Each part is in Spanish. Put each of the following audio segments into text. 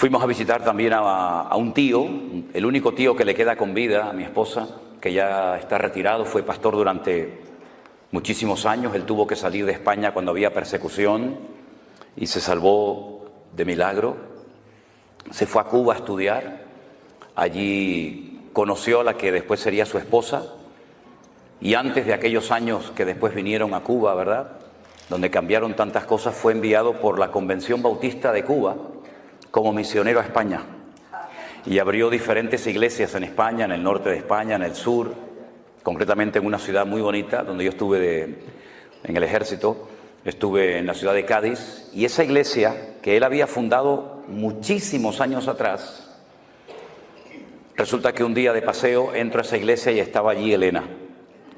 Fuimos a visitar también a un tío, el único tío que le queda con vida a mi esposa, que ya está retirado, fue pastor durante muchísimos años. Él tuvo que salir de España cuando había persecución y se salvó de milagro. Se fue a Cuba a estudiar, allí conoció a la que después sería su esposa, y antes de aquellos años que después vinieron a Cuba, ¿verdad?, donde cambiaron tantas cosas, fue enviado por la Convención Bautista de Cuba como misionero a España, y abrió diferentes iglesias en España, en el norte de España, en el sur, concretamente en una ciudad muy bonita, donde yo estuve en el ejército, estuve en la ciudad de Cádiz, y esa iglesia que él había fundado muchísimos años atrás, resulta que un día de paseo entro a esa iglesia y estaba allí Elena,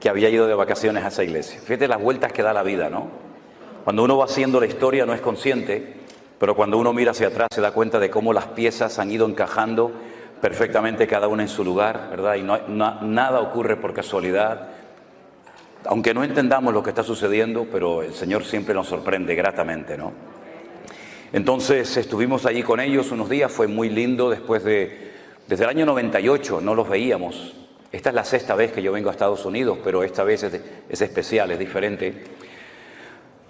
que había ido de vacaciones a esa iglesia. Fíjate las vueltas que da la vida, ¿no? Cuando uno va haciendo la historia no es consciente, pero cuando uno mira hacia atrás se da cuenta de cómo las piezas han ido encajando perfectamente cada una en su lugar, ¿verdad? Y nada ocurre por casualidad, aunque no entendamos lo que está sucediendo, pero el Señor siempre nos sorprende gratamente, ¿no? Entonces estuvimos allí con ellos unos días, fue muy lindo. Desde el año 98 no los veíamos. Esta es la sexta vez que yo vengo a Estados Unidos, pero esta vez es especial, es diferente.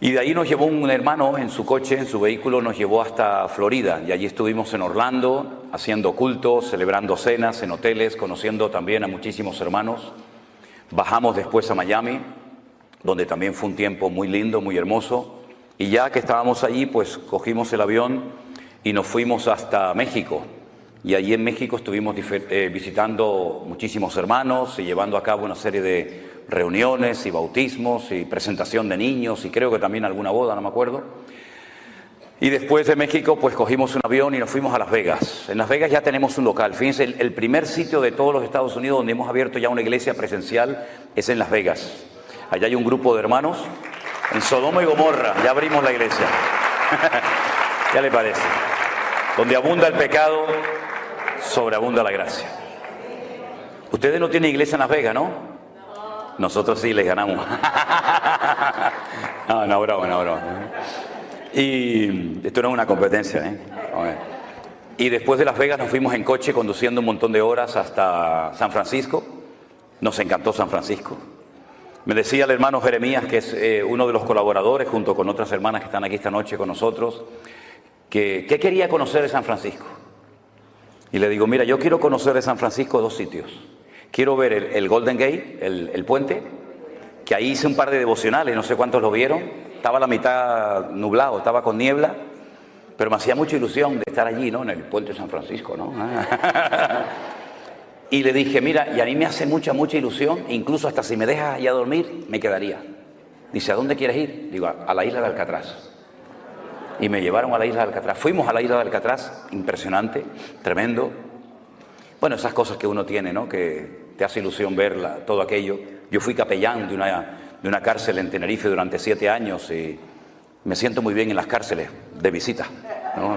Y de ahí nos llevó un hermano en su coche, en su vehículo, nos llevó hasta Florida. Y allí estuvimos en Orlando, haciendo cultos, celebrando cenas en hoteles, conociendo también a muchísimos hermanos. Bajamos después a Miami, donde también fue un tiempo muy lindo, muy hermoso. Y ya que estábamos allí, pues cogimos el avión y nos fuimos hasta México. Y allí en México estuvimos visitando muchísimos hermanos y llevando a cabo una serie de reuniones y bautismos y presentación de niños y creo que también alguna boda, no me acuerdo. Y después de México pues cogimos un avión y nos fuimos a Las Vegas. En Las Vegas ya tenemos un local. Fíjense, el primer sitio de todos los Estados Unidos donde hemos abierto ya una iglesia presencial es en Las Vegas. Allá hay un grupo de hermanos en Sodoma y Gomorra, ya abrimos la iglesia. ¿Qué le parece? Donde abunda el pecado, sobreabunda la gracia. Ustedes no tienen iglesia en Las Vegas, ¿no? Nosotros sí les ganamos. No, broma. Y esto no es una competencia, ¿eh? Y después de Las Vegas nos fuimos en coche conduciendo un montón de horas hasta San Francisco. Nos encantó San Francisco. Me decía el hermano Jeremías, que es uno de los colaboradores, junto con otras hermanas que están aquí esta noche con nosotros, que ¿qué quería conocer de San Francisco? Y le digo, mira, yo quiero conocer de San Francisco dos sitios. Quiero ver el Golden Gate, el puente, que ahí hice un par de devocionales, no sé cuántos lo vieron. Estaba la mitad nublado, estaba con niebla, pero me hacía mucha ilusión de estar allí, ¿no? En el puente de San Francisco, ¿no? Y le dije, mira, y a mí me hace mucha ilusión, incluso hasta si me dejas allá dormir, me quedaría. Dice, ¿a dónde quieres ir? Digo, a la isla de Alcatraz. Y me llevaron a la isla de Alcatraz. Fuimos a la isla de Alcatraz, impresionante, tremendo. Bueno, esas cosas que uno tiene, ¿no? Que te hace ilusión verla, todo aquello. Yo fui capellán de una cárcel en Tenerife durante 7 años y me siento muy bien en las cárceles de visita, ¿no?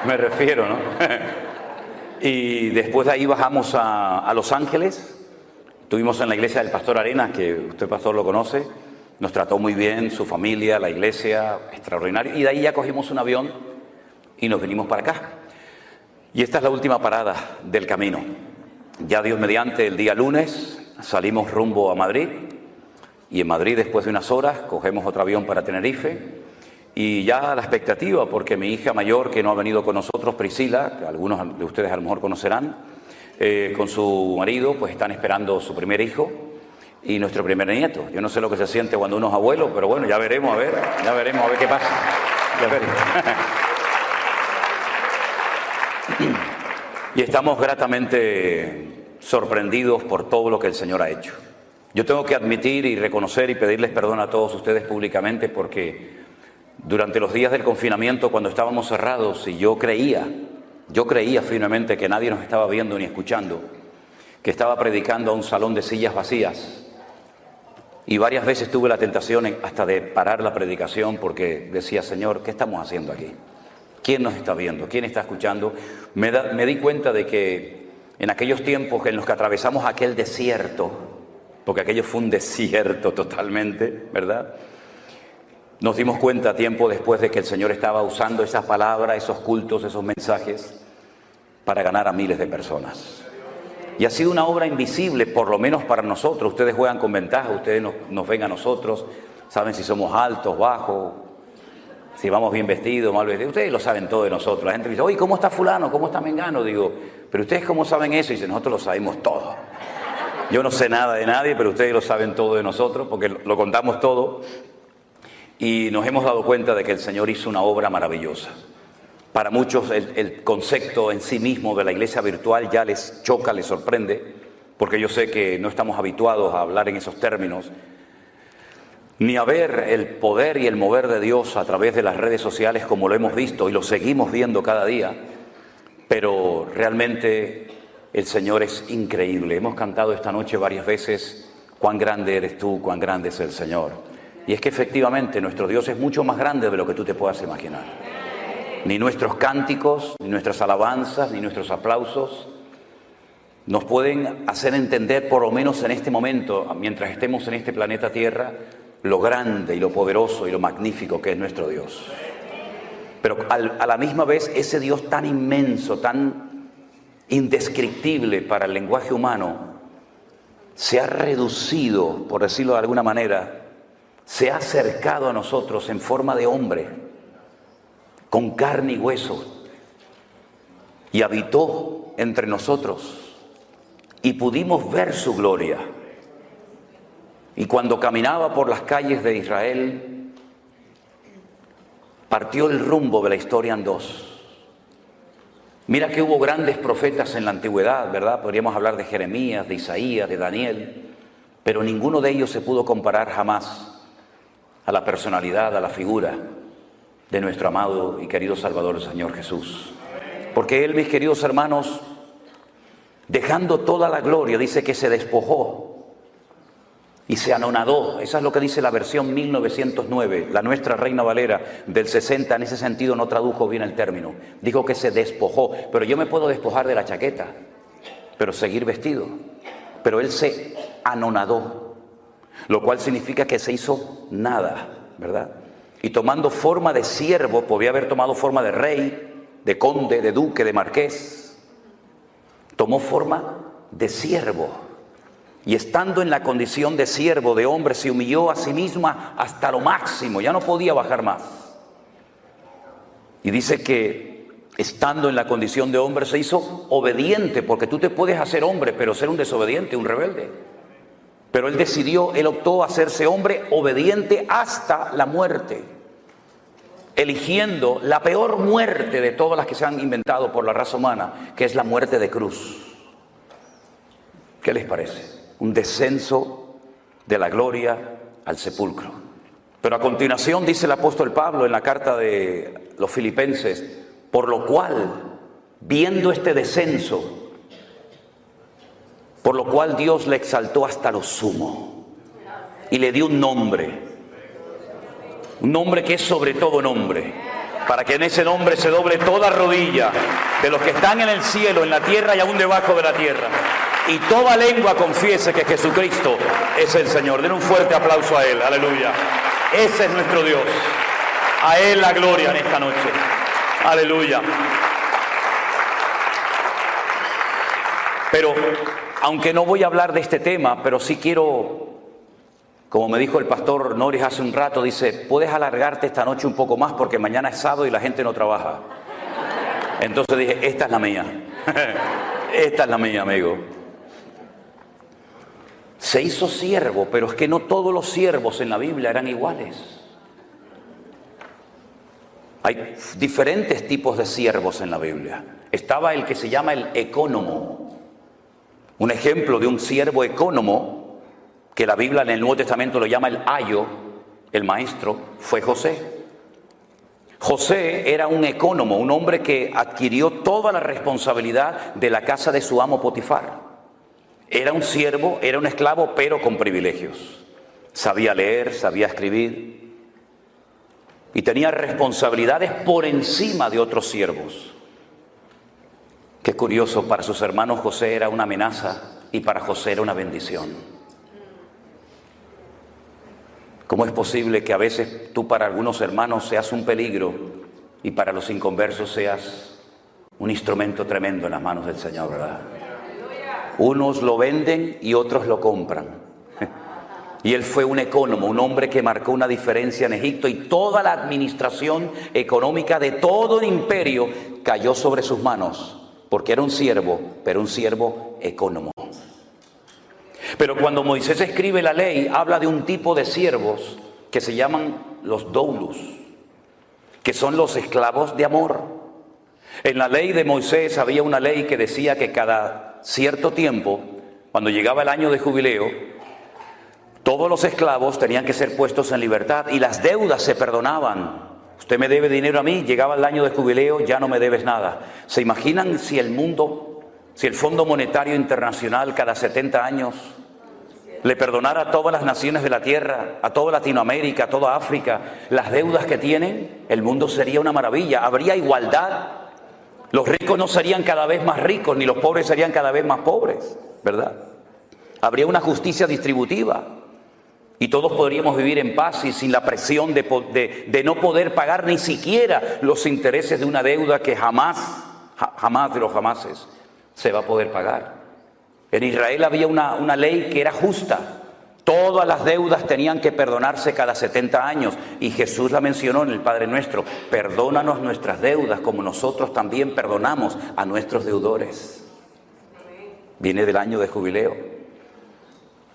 Me refiero, ¿no? Y después de ahí bajamos a Los Ángeles. Estuvimos en la iglesia del pastor Arenas, que usted, pastor, lo conoce. Nos trató muy bien, su familia, la iglesia, extraordinario. Y de ahí ya cogimos un avión y nos venimos para acá. Y esta es la última parada del camino. Ya Dios mediante, el día lunes salimos rumbo a Madrid. Y en Madrid, después de unas horas, cogemos otro avión para Tenerife. Y ya la expectativa, porque mi hija mayor, que no ha venido con nosotros, Priscila, que algunos de ustedes a lo mejor conocerán, con su marido, pues están esperando su primer hijo y nuestro primer nieto. Yo no sé lo que se siente cuando uno es abuelo, pero bueno, ya veremos, a ver qué pasa. Ya veremos. Y estamos gratamente sorprendidos por todo lo que el Señor ha hecho. Yo tengo que admitir y reconocer y pedirles perdón a todos ustedes públicamente porque durante los días del confinamiento, cuando estábamos cerrados y yo creía firmemente que nadie nos estaba viendo ni escuchando, que estaba predicando a un salón de sillas vacías. Y varias veces tuve la tentación hasta de parar la predicación porque decía, Señor, ¿qué estamos haciendo aquí? ¿Quién nos está viendo? ¿Quién está escuchando? Me di cuenta de que en aquellos tiempos en los que atravesamos aquel desierto, porque aquello fue un desierto totalmente, ¿verdad? Nos dimos cuenta tiempo después de que el Señor estaba usando esas palabras, esos cultos, esos mensajes, para ganar a miles de personas. Y ha sido una obra invisible, por lo menos para nosotros. Ustedes juegan con ventaja, ustedes nos ven a nosotros, saben si somos altos, bajos, si vamos bien vestidos, mal vestidos. Ustedes lo saben todo de nosotros. La gente dice, oye, ¿cómo está fulano? ¿Cómo está mengano? Digo, ¿pero ustedes cómo saben eso? Y dicen, nosotros lo sabemos todo. Yo no sé nada de nadie, pero ustedes lo saben todo de nosotros, porque lo contamos todo. Y nos hemos dado cuenta de que el Señor hizo una obra maravillosa. Para muchos el concepto en sí mismo de la iglesia virtual ya les choca, les sorprende, porque yo sé que no estamos habituados a hablar en esos términos, ni a ver el poder y el mover de Dios a través de las redes sociales como lo hemos visto y lo seguimos viendo cada día, pero realmente el Señor es increíble. Hemos cantado esta noche varias veces, cuán grande eres tú, cuán grande es el Señor. Y es que efectivamente nuestro Dios es mucho más grande de lo que tú te puedas imaginar. Ni nuestros cánticos, ni nuestras alabanzas, ni nuestros aplausos nos pueden hacer entender, por lo menos en este momento, mientras estemos en este planeta Tierra, lo grande y lo poderoso y lo magnífico que es nuestro Dios. Pero a la misma vez, ese Dios tan inmenso, tan indescriptible para el lenguaje humano, se ha reducido, por decirlo de alguna manera, se ha acercado a nosotros en forma de hombre, con carne y hueso, y habitó entre nosotros, y pudimos ver su gloria. Y cuando caminaba por las calles de Israel, partió el rumbo de la historia en dos. Mira que hubo grandes profetas en la antigüedad, ¿verdad? Podríamos hablar de Jeremías, de Isaías, de Daniel, pero ninguno de ellos se pudo comparar jamás a la personalidad, a la figura de nuestro amado y querido Salvador, el Señor Jesús. Porque Él, mis queridos hermanos, dejando toda la gloria, dice que se despojó y se anonadó. Esa es lo que dice la versión 1909, la nuestra Reina Valera del 60, en ese sentido no tradujo bien el término. Dijo que se despojó, pero yo me puedo despojar de la chaqueta, pero seguir vestido. Pero Él se anonadó, lo cual significa que se hizo nada, ¿verdad? Y tomando forma de siervo, podía haber tomado forma de rey, de conde, de duque, de marqués. Tomó forma de siervo. Y estando en la condición de siervo, de hombre, se humilló a sí misma hasta lo máximo. Ya no podía bajar más. Y dice que estando en la condición de hombre se hizo obediente, porque tú te puedes hacer hombre, pero ser un desobediente, un rebelde. Pero él optó a hacerse hombre obediente hasta la muerte, eligiendo la peor muerte de todas las que se han inventado por la raza humana, que es la muerte de cruz. ¿Qué les parece? Un descenso de la gloria al sepulcro. Pero a continuación dice el apóstol Pablo en la carta de los Filipenses, por lo cual, viendo este descenso, por lo cual Dios le exaltó hasta lo sumo y le dio un nombre que es sobre todo nombre, para que en ese nombre se doble toda rodilla de los que están en el cielo, en la tierra y aún debajo de la tierra, y toda lengua confiese que Jesucristo es el Señor. Den un fuerte aplauso a Él, aleluya. Ese es nuestro Dios, a Él la gloria en esta noche, aleluya. Pero aunque no voy a hablar de este tema, pero sí quiero, como me dijo el pastor Norris hace un rato, dice, puedes alargarte esta noche un poco más porque mañana es sábado y la gente no trabaja. Entonces dije, esta es la mía. Esta es la mía, amigo. Se hizo siervo, pero es que no todos los siervos en la Biblia eran iguales. Hay diferentes tipos de siervos en la Biblia. Estaba el que se llama el ecónomo. Un ejemplo de un siervo ecónomo, que la Biblia en el Nuevo Testamento lo llama el ayo, el maestro, fue José. José era un ecónomo, un hombre que adquirió toda la responsabilidad de la casa de su amo Potifar. Era un siervo, era un esclavo, pero con privilegios. Sabía leer, sabía escribir y tenía responsabilidades por encima de otros siervos. Qué curioso, para sus hermanos José era una amenaza y para José era una bendición. ¿Cómo es posible que a veces tú para algunos hermanos seas un peligro y para los inconversos seas Un instrumento tremendo en las manos del Señor, ¿verdad? Unos lo venden y otros lo compran. Y él fue un ecónomo, un hombre que marcó una diferencia en Egipto, y toda la administración económica de todo el imperio cayó sobre sus manos, porque era un siervo, pero un siervo ecónomo. Pero cuando Moisés escribe la ley, habla de un tipo de siervos que se llaman los doulos, que son los esclavos de amor. En la ley de Moisés había una ley que decía que cada cierto tiempo, cuando llegaba el año de jubileo, todos los esclavos tenían que ser puestos en libertad y las deudas se perdonaban. Usted me debe dinero a mí, llegaba el año de jubileo, ya no me debes nada. ¿Se imaginan si el Fondo Monetario Internacional cada 70 años le perdonara a todas las naciones de la tierra, a toda Latinoamérica, a toda África, las deudas que tienen? El mundo sería una maravilla, habría igualdad. Los ricos no serían cada vez más ricos, ni los pobres serían cada vez más pobres, ¿verdad? Habría una justicia distributiva. Y todos podríamos vivir en paz y sin la presión de no poder pagar ni siquiera los intereses de una deuda que jamás de los jamases se va a poder pagar. En Israel había una ley que era justa. Todas las deudas tenían que perdonarse cada 70 años. Y Jesús la mencionó en el Padre Nuestro. Perdónanos nuestras deudas como nosotros también perdonamos a nuestros deudores. Viene del año de jubileo.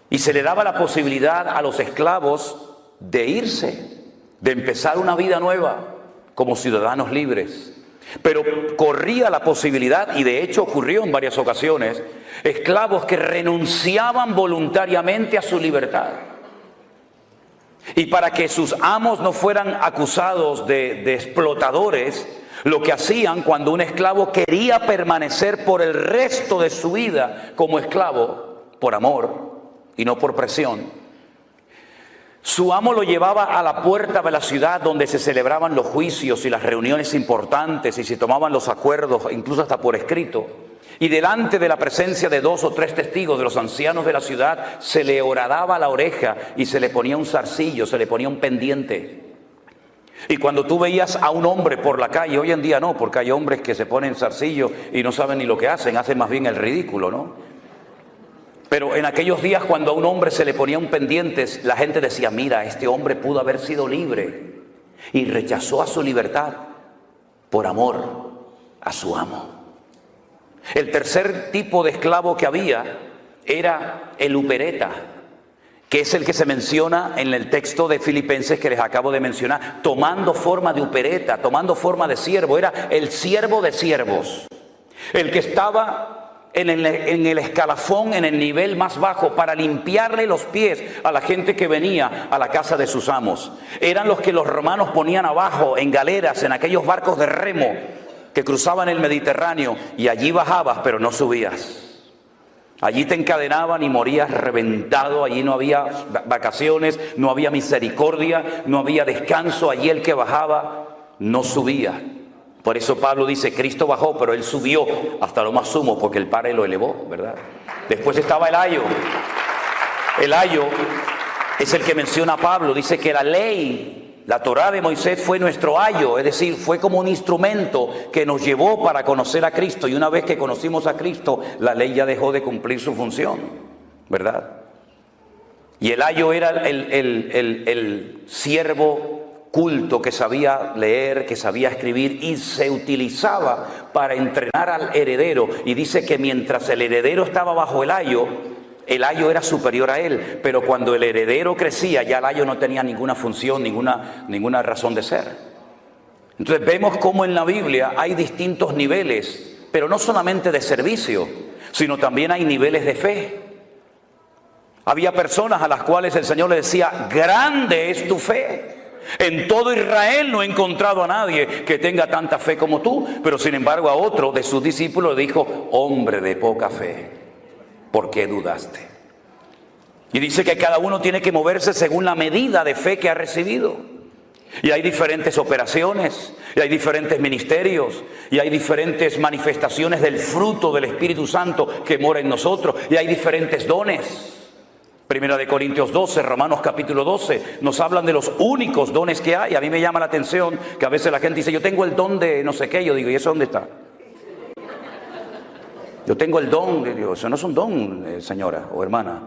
Y se le daba la posibilidad a los esclavos de irse, de empezar una vida nueva como ciudadanos libres. Pero corría la posibilidad, y de hecho ocurrió en varias ocasiones, esclavos que renunciaban voluntariamente a su libertad. Y para que sus amos no fueran acusados de explotadores, lo que hacían cuando un esclavo quería permanecer por el resto de su vida como esclavo, por amor y no por presión, su amo lo llevaba a la puerta de la ciudad donde se celebraban los juicios y las reuniones importantes y se tomaban los acuerdos, incluso hasta por escrito. Y delante de la presencia de 2 o 3 testigos de los ancianos de la ciudad, se le horadaba la oreja y se le ponía un zarcillo, se le ponía un pendiente. Y cuando tú veías a un hombre por la calle, hoy en día no, porque hay hombres que se ponen zarcillo y no saben ni lo que hacen más bien el ridículo, ¿no? Pero en aquellos días, cuando a un hombre se le ponía un pendiente, la gente decía: mira, este hombre pudo haber sido libre y rechazó a su libertad por amor a su amo. El tercer tipo de esclavo que había era el upereta, que es el que se menciona en el texto de Filipenses que les acabo de mencionar, tomando forma de upereta, tomando forma de siervo. Era el siervo de siervos, el que estaba en el escalafón, en el nivel más bajo, para limpiarle los pies a la gente que venía a la casa de sus amos. Eran los que los romanos ponían abajo en galeras, en aquellos barcos de remo que cruzaban el Mediterráneo, y allí bajabas pero no subías. Allí te encadenaban y morías reventado. Allí no había vacaciones, no había misericordia, no había descanso. Allí el que bajaba no subía. Por eso Pablo dice: Cristo bajó, pero Él subió hasta lo más sumo, porque el Padre lo elevó, ¿verdad? Después estaba el ayo. El ayo es el que menciona Pablo. Dice que la ley, la Torá de Moisés, fue nuestro ayo, es decir, fue como un instrumento que nos llevó para conocer a Cristo. Y una vez que conocimos a Cristo, la ley ya dejó de cumplir su función, ¿verdad? Y el ayo era el siervo culto que sabía leer, que sabía escribir, y se utilizaba para entrenar al heredero. Y dice que mientras el heredero estaba bajo el ayo era superior a él, pero cuando el heredero crecía, ya el ayo no tenía ninguna función, ninguna razón de ser. Entonces vemos cómo en la Biblia hay distintos niveles, pero no solamente de servicio, sino también hay niveles de fe. Había personas a las cuales el Señor le decía: grande es tu fe. En todo Israel no he encontrado a nadie que tenga tanta fe como tú. Pero sin embargo a otro de sus discípulos le dijo: hombre de poca fe, ¿por qué dudaste? Y dice que cada uno tiene que moverse según la medida de fe que ha recibido. Y hay diferentes operaciones, y hay diferentes ministerios, y hay diferentes manifestaciones del fruto del Espíritu Santo que mora en nosotros, y hay diferentes dones. Primera de Corintios 12, Romanos capítulo 12, nos hablan de los únicos dones que hay. A mí me llama la atención que a veces la gente dice: yo tengo el don de no sé qué. Yo digo: ¿y eso dónde está? Yo tengo el don de Dios. Eso no es un don, señora o hermana.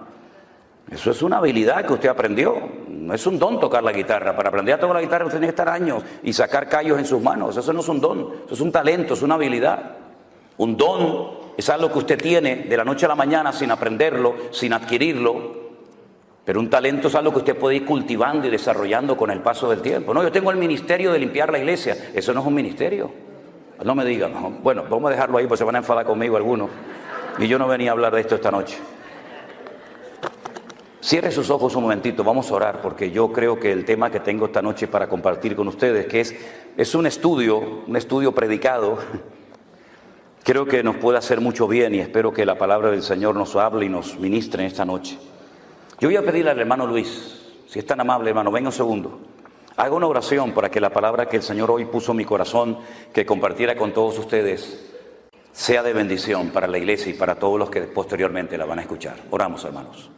Eso es una habilidad que usted aprendió. No es un don tocar la guitarra. Para aprender a tocar la guitarra usted tiene que estar años y sacar callos en sus manos. Eso no es un don. Eso es un talento, es una habilidad. Un don es algo que usted tiene de la noche a la mañana sin aprenderlo, sin adquirirlo. Pero un talento es algo que usted puede ir cultivando y desarrollando con el paso del tiempo. No, yo tengo el ministerio de limpiar la iglesia. Eso no es un ministerio. No me digan. No. Bueno, vamos a dejarlo ahí porque se van a enfadar conmigo algunos. Y yo no venía a hablar de esto esta noche. Cierre sus ojos un momentito, vamos a orar, porque yo creo que el tema que tengo esta noche para compartir con ustedes, que es un estudio predicado, creo que nos puede hacer mucho bien y espero que la palabra del Señor nos hable y nos ministre en esta noche. Yo voy a pedirle al hermano Luis, si es tan amable, hermano, venga un segundo. Haga una oración para que la palabra que el Señor hoy puso en mi corazón, que compartiera con todos ustedes, sea de bendición para la iglesia y para todos los que posteriormente la van a escuchar. Oramos, hermanos.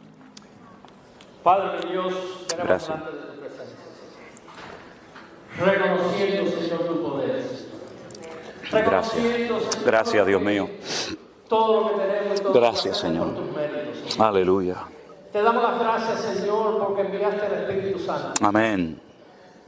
Padre Dios, venimos delante de tu presencia, reconociendo, Señor, tu poder. Gracias. Gracias, Dios mío. Todo lo que tenemos y todo gracias, Señor. Por tus méritos, Señor. Aleluya. Te damos las gracias, Señor, porque enviaste al Espíritu Santo. Amén.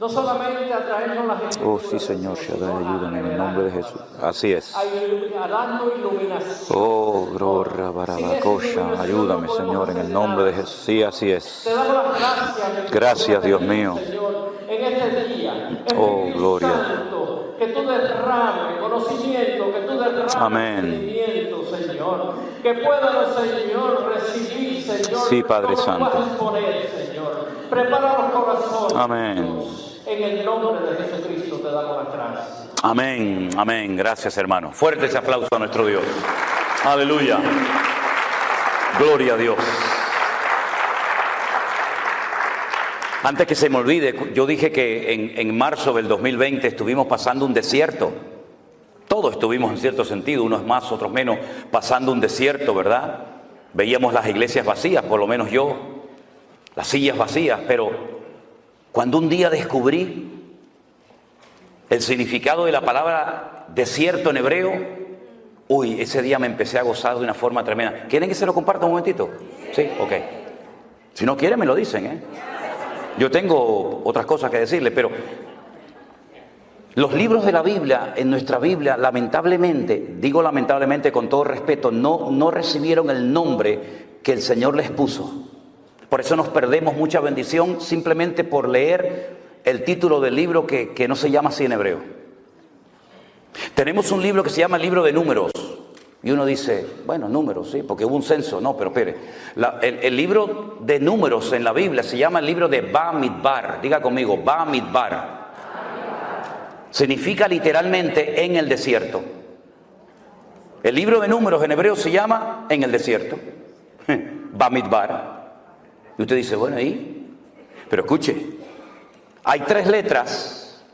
No solamente a traernos las escrituras. Oh, sí, Señor, Shaddai, ayúdame en el nombre de Jesús. Así es. A darnos iluminación. Oh, gloria, barabacosha, ayúdame, Señor, en el nombre de Jesús. Sí, así es. Te damos las gracias. Gracias, Dios mío. Señor, en este día. Oh, gloria. Santo, que tú derrames conocimiento, que tú derrames entendimiento, Señor. Que puedan, Señor, recibir, Señor. Sí, Padre como Santo. tú vas a exponer, Señor. Prepara los corazones. Amén. Dios. En el nombre de Jesucristo te damos las gracias. Amén, amén. Gracias, hermano. Fuerte ese aplauso a nuestro Dios. Aleluya. Gloria a Dios. Antes que se me olvide, yo dije que en marzo del 2020 estuvimos pasando un desierto. Todos estuvimos en cierto sentido, unos más, otros menos, pasando un desierto, ¿verdad? Veíamos las iglesias vacías, por lo menos yo, las sillas vacías, pero cuando un día descubrí el significado de la palabra desierto en hebreo, ese día me empecé a gozar de una forma tremenda. ¿Quieren que se lo comparta un momentito? Sí, ok. Si no quieren, me lo dicen, ¿eh? Yo tengo otras cosas que decirles, pero los libros de la Biblia, en nuestra Biblia, lamentablemente, digo lamentablemente con todo respeto, no recibieron el nombre que el Señor les puso. Por eso nos perdemos mucha bendición simplemente por leer el título del libro que no se llama así en hebreo. Tenemos un libro que se llama el libro de números. Y uno dice, bueno, números, sí, porque hubo un censo. No, pero espere. El libro de números en la Biblia se llama el libro de Bamidbar. Diga conmigo, Bamidbar. Significa literalmente en el desierto. El libro de números en hebreo se llama en el desierto. Bamidbar. Y usted dice, bueno, ¿y? Pero escuche, hay 3 letras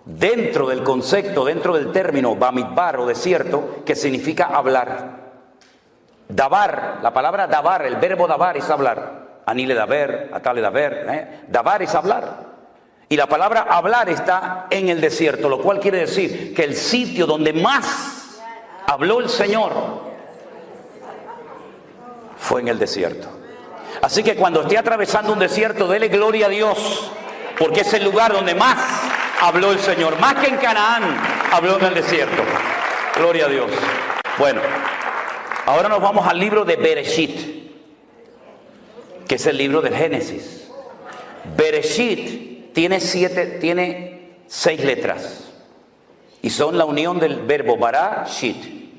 dentro del concepto, dentro del término Bamidbar o desierto, que significa hablar. Dabar, la palabra dabar, el verbo dabar es hablar. Anile daber, atale daber, dabar es hablar. Y la palabra hablar está en el desierto, lo cual quiere decir que el sitio donde más habló el Señor fue en el desierto. Así que cuando esté atravesando un desierto, dele gloria a Dios, porque es el lugar donde más habló el Señor. Más que en Canaán, habló en el desierto. Gloria a Dios. Bueno, ahora nos vamos al libro de Bereshit, que es el libro del Génesis. Bereshit tiene 6 letras y son la unión del verbo bara, shit.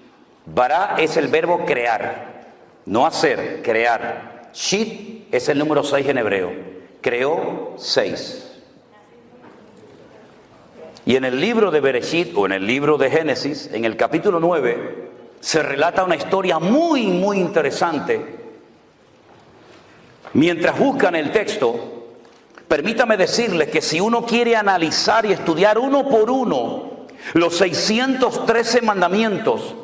Bara es el verbo crear, no hacer, crear. Shit es el número 6 en hebreo. Creó 6. Y en el libro de Bereshit, o en el libro de Génesis, en el capítulo 9, se relata una historia muy, muy interesante. Mientras buscan el texto, permítame decirles que si uno quiere analizar y estudiar uno por uno los 613 mandamientos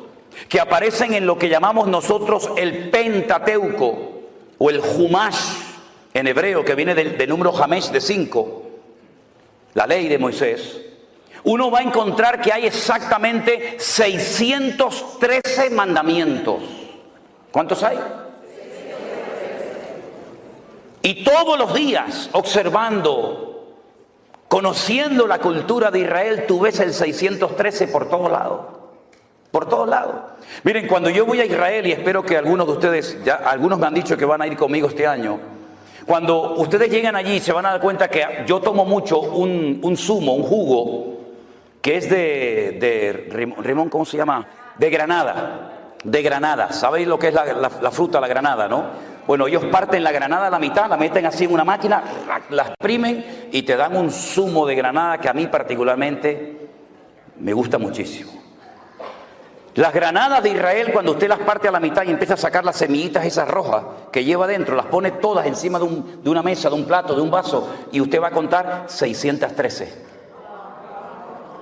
que aparecen en lo que llamamos nosotros el Pentateuco, o el Humash en hebreo, que viene del número Hamesh de 5, la ley de Moisés, uno va a encontrar que hay exactamente 613 mandamientos. ¿Cuántos hay? Y todos los días, observando, conociendo la cultura de Israel, tú ves el 613 por todos lados. Por todos lados. Miren, cuando yo voy a Israel, y espero que algunos de ustedes, ya algunos me han dicho que van a ir conmigo este año, cuando ustedes llegan allí se van a dar cuenta que yo tomo mucho un zumo, un jugo, que es de Ramón, ¿cómo se llama? De granada. De granada. ¿Sabéis lo que es la fruta, la granada, no? Bueno, ellos parten la granada a la mitad, la meten así en una máquina, la exprimen y te dan un zumo de granada que a mí particularmente me gusta muchísimo. Las granadas de Israel, cuando usted las parte a la mitad y empieza a sacar las semillitas esas rojas que lleva dentro, las pone todas encima de una mesa, de un plato, de un vaso, y usted va a contar 613.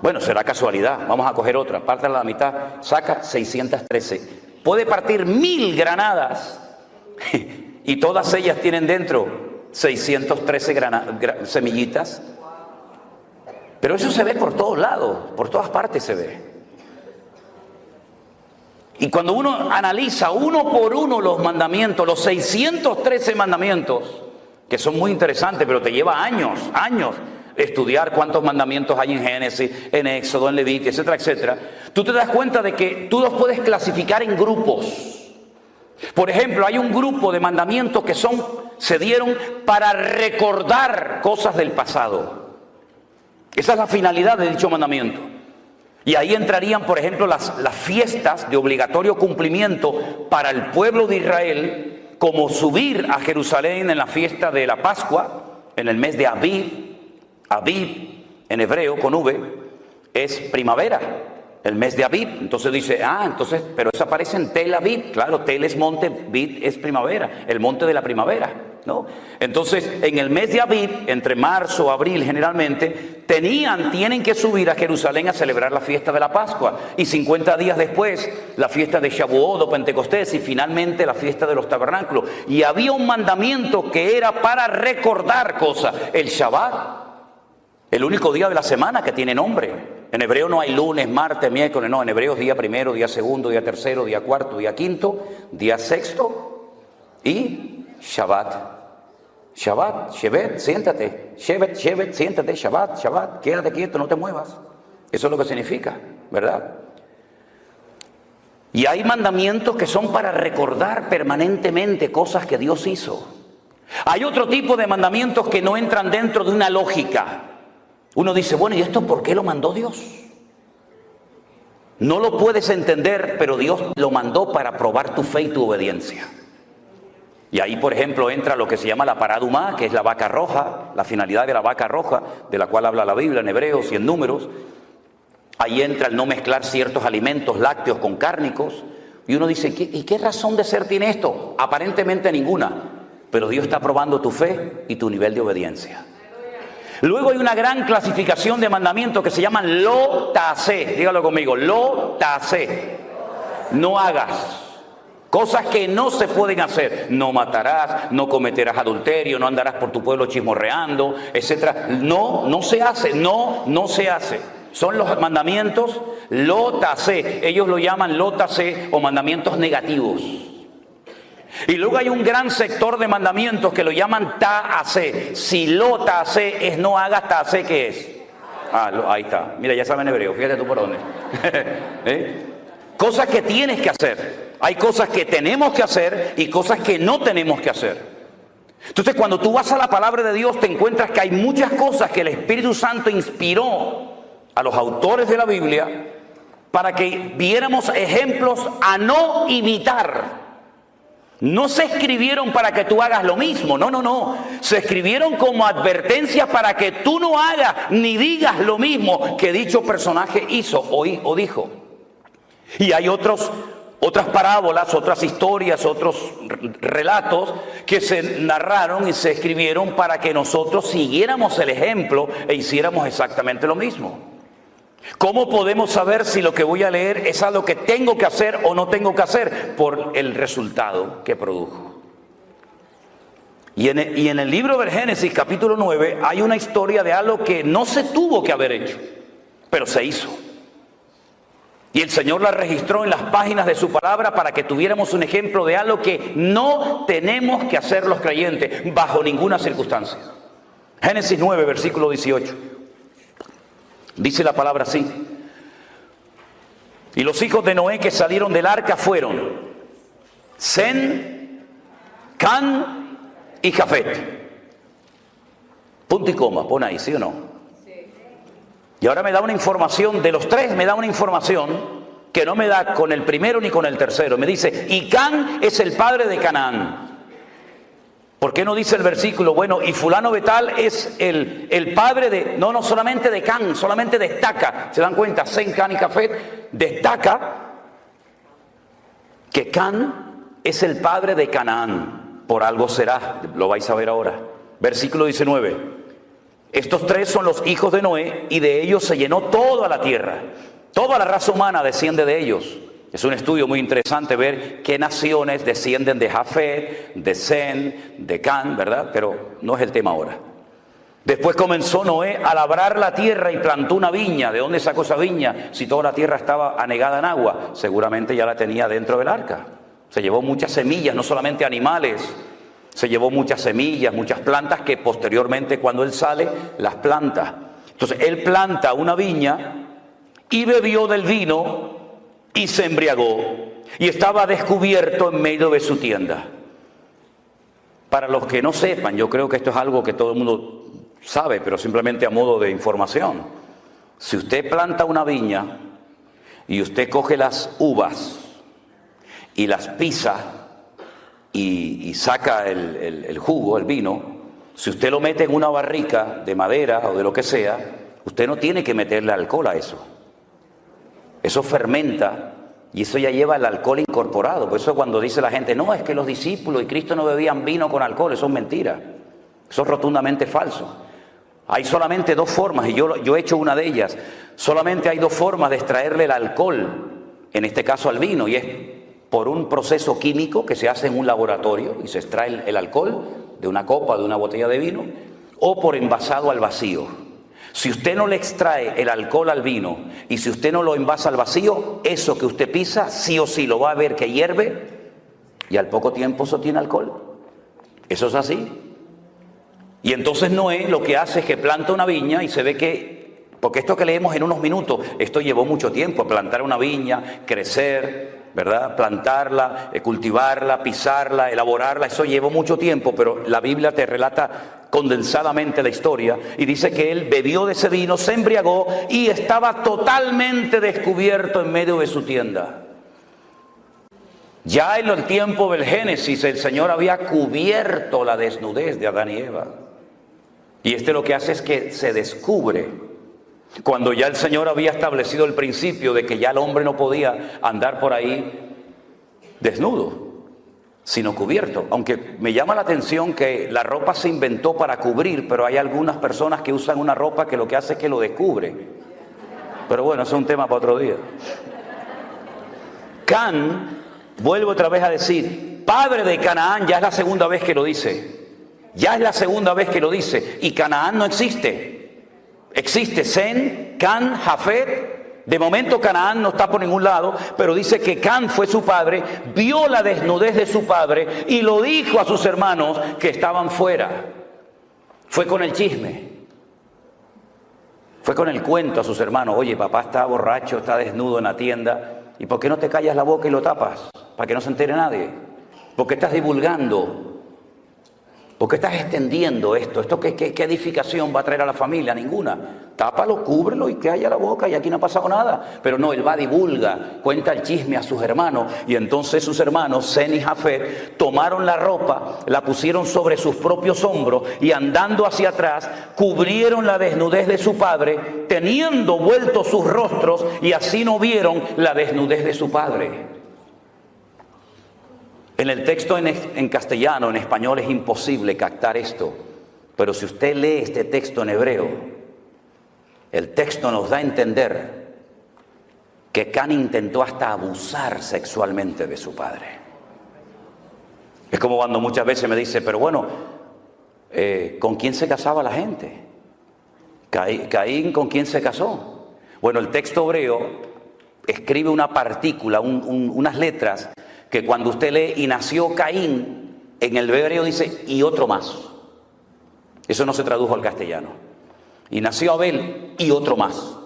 Bueno, será casualidad, vamos a coger otra, pártela a la mitad, saca 613. Puede partir 1000 granadas y todas ellas tienen dentro 613 semillitas. Pero eso se ve por todos lados, por todas partes se ve. Y cuando uno analiza uno por uno los mandamientos, los 613 mandamientos, que son muy interesantes, pero te lleva años estudiar cuántos mandamientos hay en Génesis, en Éxodo, en Levítico, etcétera, etcétera, tú te das cuenta de que tú los puedes clasificar en grupos. Por ejemplo, hay un grupo de mandamientos que se dieron para recordar cosas del pasado. Esa es la finalidad de dicho mandamiento. Y ahí entrarían, por ejemplo, las fiestas de obligatorio cumplimiento para el pueblo de Israel, como subir a Jerusalén en la fiesta de la Pascua, en el mes de Aviv. Aviv, en hebreo, con V, es primavera, el mes de Aviv. Entonces dice, pero eso aparece en Tel Aviv. Claro, Tel es monte, Aviv es primavera, el monte de la primavera, ¿no? Entonces, en el mes de Aviv, entre marzo, abril generalmente, tienen que subir a Jerusalén a celebrar la fiesta de la Pascua. Y 50 días después, la fiesta de Shavuot o Pentecostés, y finalmente la fiesta de los tabernáculos. Y había un mandamiento que era para recordar cosas, el Shabbat. El único día de la semana que tiene nombre. En hebreo no hay lunes, martes, miércoles, no. En hebreo es día primero, día segundo, día tercero, día cuarto, día quinto, día sexto y Shabbat. Shabbat, Shevet, siéntate. Shevet, siéntate. Shabbat, quédate quieto, no te muevas. Eso es lo que significa, ¿verdad? Y hay mandamientos que son para recordar permanentemente cosas que Dios hizo. Hay otro tipo de mandamientos que no entran dentro de una lógica. Uno dice, bueno, ¿y esto por qué lo mandó Dios? No lo puedes entender, pero Dios lo mandó para probar tu fe y tu obediencia. Y ahí, por ejemplo, entra lo que se llama la paradumá, que es la vaca roja, la finalidad de la vaca roja, de la cual habla la Biblia en Hebreos y en Números. Ahí entra el no mezclar ciertos alimentos lácteos con cárnicos. Y uno dice, ¿y qué razón de ser tiene esto? Aparentemente ninguna, pero Dios está probando tu fe y tu nivel de obediencia. Luego hay una gran clasificación de mandamientos que se llaman lo tasé. Dígalo conmigo, lo tasé. No hagas. Cosas que no se pueden hacer. No matarás, no cometerás adulterio, no andarás por tu pueblo chismorreando, etc. No se hace, no se hace. Son los mandamientos lo tasé. Ellos lo llaman lo tasé o mandamientos negativos. Y luego hay un gran sector de mandamientos que lo llaman ta'asé. Si lo ta'asé es no hagas, ta'asé, ¿qué es? Ahí está. Mira, ya saben hebreo, fíjate tú por dónde. Cosas que tienes que hacer. Hay cosas que tenemos que hacer y cosas que no tenemos que hacer. Entonces, cuando tú vas a la palabra de Dios, te encuentras que hay muchas cosas que el Espíritu Santo inspiró a los autores de la Biblia para que viéramos ejemplos a no imitar. No se escribieron para que tú hagas lo mismo, no. Se escribieron como advertencias para que tú no hagas ni digas lo mismo que dicho personaje hizo o dijo. Y hay otras parábolas, otras historias, otros relatos que se narraron y se escribieron para que nosotros siguiéramos el ejemplo e hiciéramos exactamente lo mismo. ¿Cómo podemos saber si lo que voy a leer es algo que tengo que hacer o no tengo que hacer? Por el resultado que produjo. Y en el libro del Génesis, capítulo 9, hay una historia de algo que no se tuvo que haber hecho, pero se hizo. Y el Señor la registró en las páginas de su palabra para que tuviéramos un ejemplo de algo que no tenemos que hacer los creyentes bajo ninguna circunstancia. Génesis 9, versículo 18. Dice la palabra así. Y los hijos de Noé que salieron del arca fueron Sem, Can y Jafet. Punto y coma, pon ahí, ¿sí o no? Y ahora me da una información, de los tres me da una información que no me da con el primero ni con el tercero. Me dice, y Can es el padre de Canaán. ¿Por qué no dice el versículo? Bueno, y fulano de tal es el padre de, no solamente de Can, solamente destaca, ¿se dan cuenta? Sem, Can y Jafet, destaca que Can es el padre de Canaán. Por algo será, lo vais a ver ahora. Versículo 19. Estos tres son los hijos de Noé y de ellos se llenó toda la tierra. Toda la raza humana desciende de ellos. Es un estudio muy interesante ver qué naciones descienden de Jafet, de Sem, de Can, ¿verdad? Pero no es el tema ahora. Después comenzó Noé a labrar la tierra y plantó una viña. ¿De dónde sacó esa viña? Si toda la tierra estaba anegada en agua, seguramente ya la tenía dentro del arca. Se llevó muchas semillas, no solamente animales. Se llevó muchas semillas, muchas plantas que posteriormente cuando él sale, las planta. Entonces él planta una viña y bebió del vino y se embriagó. Y estaba descubierto en medio de su tienda. Para los que no sepan, yo creo que esto es algo que todo el mundo sabe, pero simplemente a modo de información. Si usted planta una viña y usted coge las uvas y las pisa, y saca el jugo, el vino, si usted lo mete en una barrica de madera o de lo que sea, usted no tiene que meterle alcohol a eso. Eso fermenta y eso ya lleva el alcohol incorporado. Por eso cuando dice la gente, no, es que los discípulos y Cristo no bebían vino con alcohol, eso es mentira. Eso es rotundamente falso. Hay solamente dos formas, y yo he hecho una de ellas. Solamente hay dos formas de extraerle el alcohol, en este caso al vino, y es por un proceso químico que se hace en un laboratorio y se extrae el alcohol de una copa, de una botella de vino, o por envasado al vacío. Si usted no le extrae el alcohol al vino y si usted no lo envasa al vacío, eso que usted pisa sí o sí lo va a ver que hierve y al poco tiempo eso tiene alcohol. Eso es así. Y entonces Noé lo que hace es que planta una viña y se ve que, porque esto que leemos en unos minutos, esto llevó mucho tiempo, plantar una viña, crecer, ¿verdad? Plantarla, cultivarla, pisarla, elaborarla, eso llevó mucho tiempo, pero la Biblia te relata condensadamente la historia y dice que él bebió de ese vino, se embriagó y estaba totalmente descubierto en medio de su tienda. Ya en el tiempo del Génesis el Señor había cubierto la desnudez de Adán y Eva. Y lo que hace es que se descubre. Cuando ya el Señor había establecido el principio de que ya el hombre no podía andar por ahí desnudo, sino cubierto. Aunque me llama la atención que la ropa se inventó para cubrir, pero hay algunas personas que usan una ropa que lo que hace es que lo descubre. Pero bueno, eso es un tema para otro día. Can, vuelvo otra vez a decir, padre de Canaán, ya es la segunda vez que lo dice. Ya es la segunda vez que lo dice. Y Canaán no existe. Existe Sem, Can, Jafet. De momento Canaán no está por ningún lado, pero dice que Can fue su padre, vio la desnudez de su padre y lo dijo a sus hermanos que estaban fuera. Fue con el chisme. Fue con el cuento a sus hermanos. Oye, papá está borracho, está desnudo en la tienda. ¿Y por qué no te callas la boca y lo tapas? Para que no se entere nadie. ¿Por qué estás divulgando? ¿Por qué estás extendiendo esto? ¿Esto qué edificación va a traer a la familia? Ninguna. Tápalo, cúbrelo y que haya la boca y aquí no ha pasado nada. Pero no, él va, divulga, cuenta el chisme a sus hermanos. Y entonces sus hermanos, Sem y Jafet, tomaron la ropa, la pusieron sobre sus propios hombros y andando hacia atrás, cubrieron la desnudez de su padre, teniendo vueltos sus rostros y así no vieron la desnudez de su padre. En el texto en castellano, en español es imposible captar esto, pero si usted lee este texto en hebreo, el texto nos da a entender que Can intentó hasta abusar sexualmente de su padre. Es como cuando muchas veces me dice, pero bueno, ¿con quién se casaba la gente? Caín, ¿con quién se casó? Bueno, el texto hebreo escribe una partícula, unas letras, que cuando usted lee y nació Caín, en el hebreo dice y otro más. Eso no se tradujo al castellano. Y nació Abel y otro más,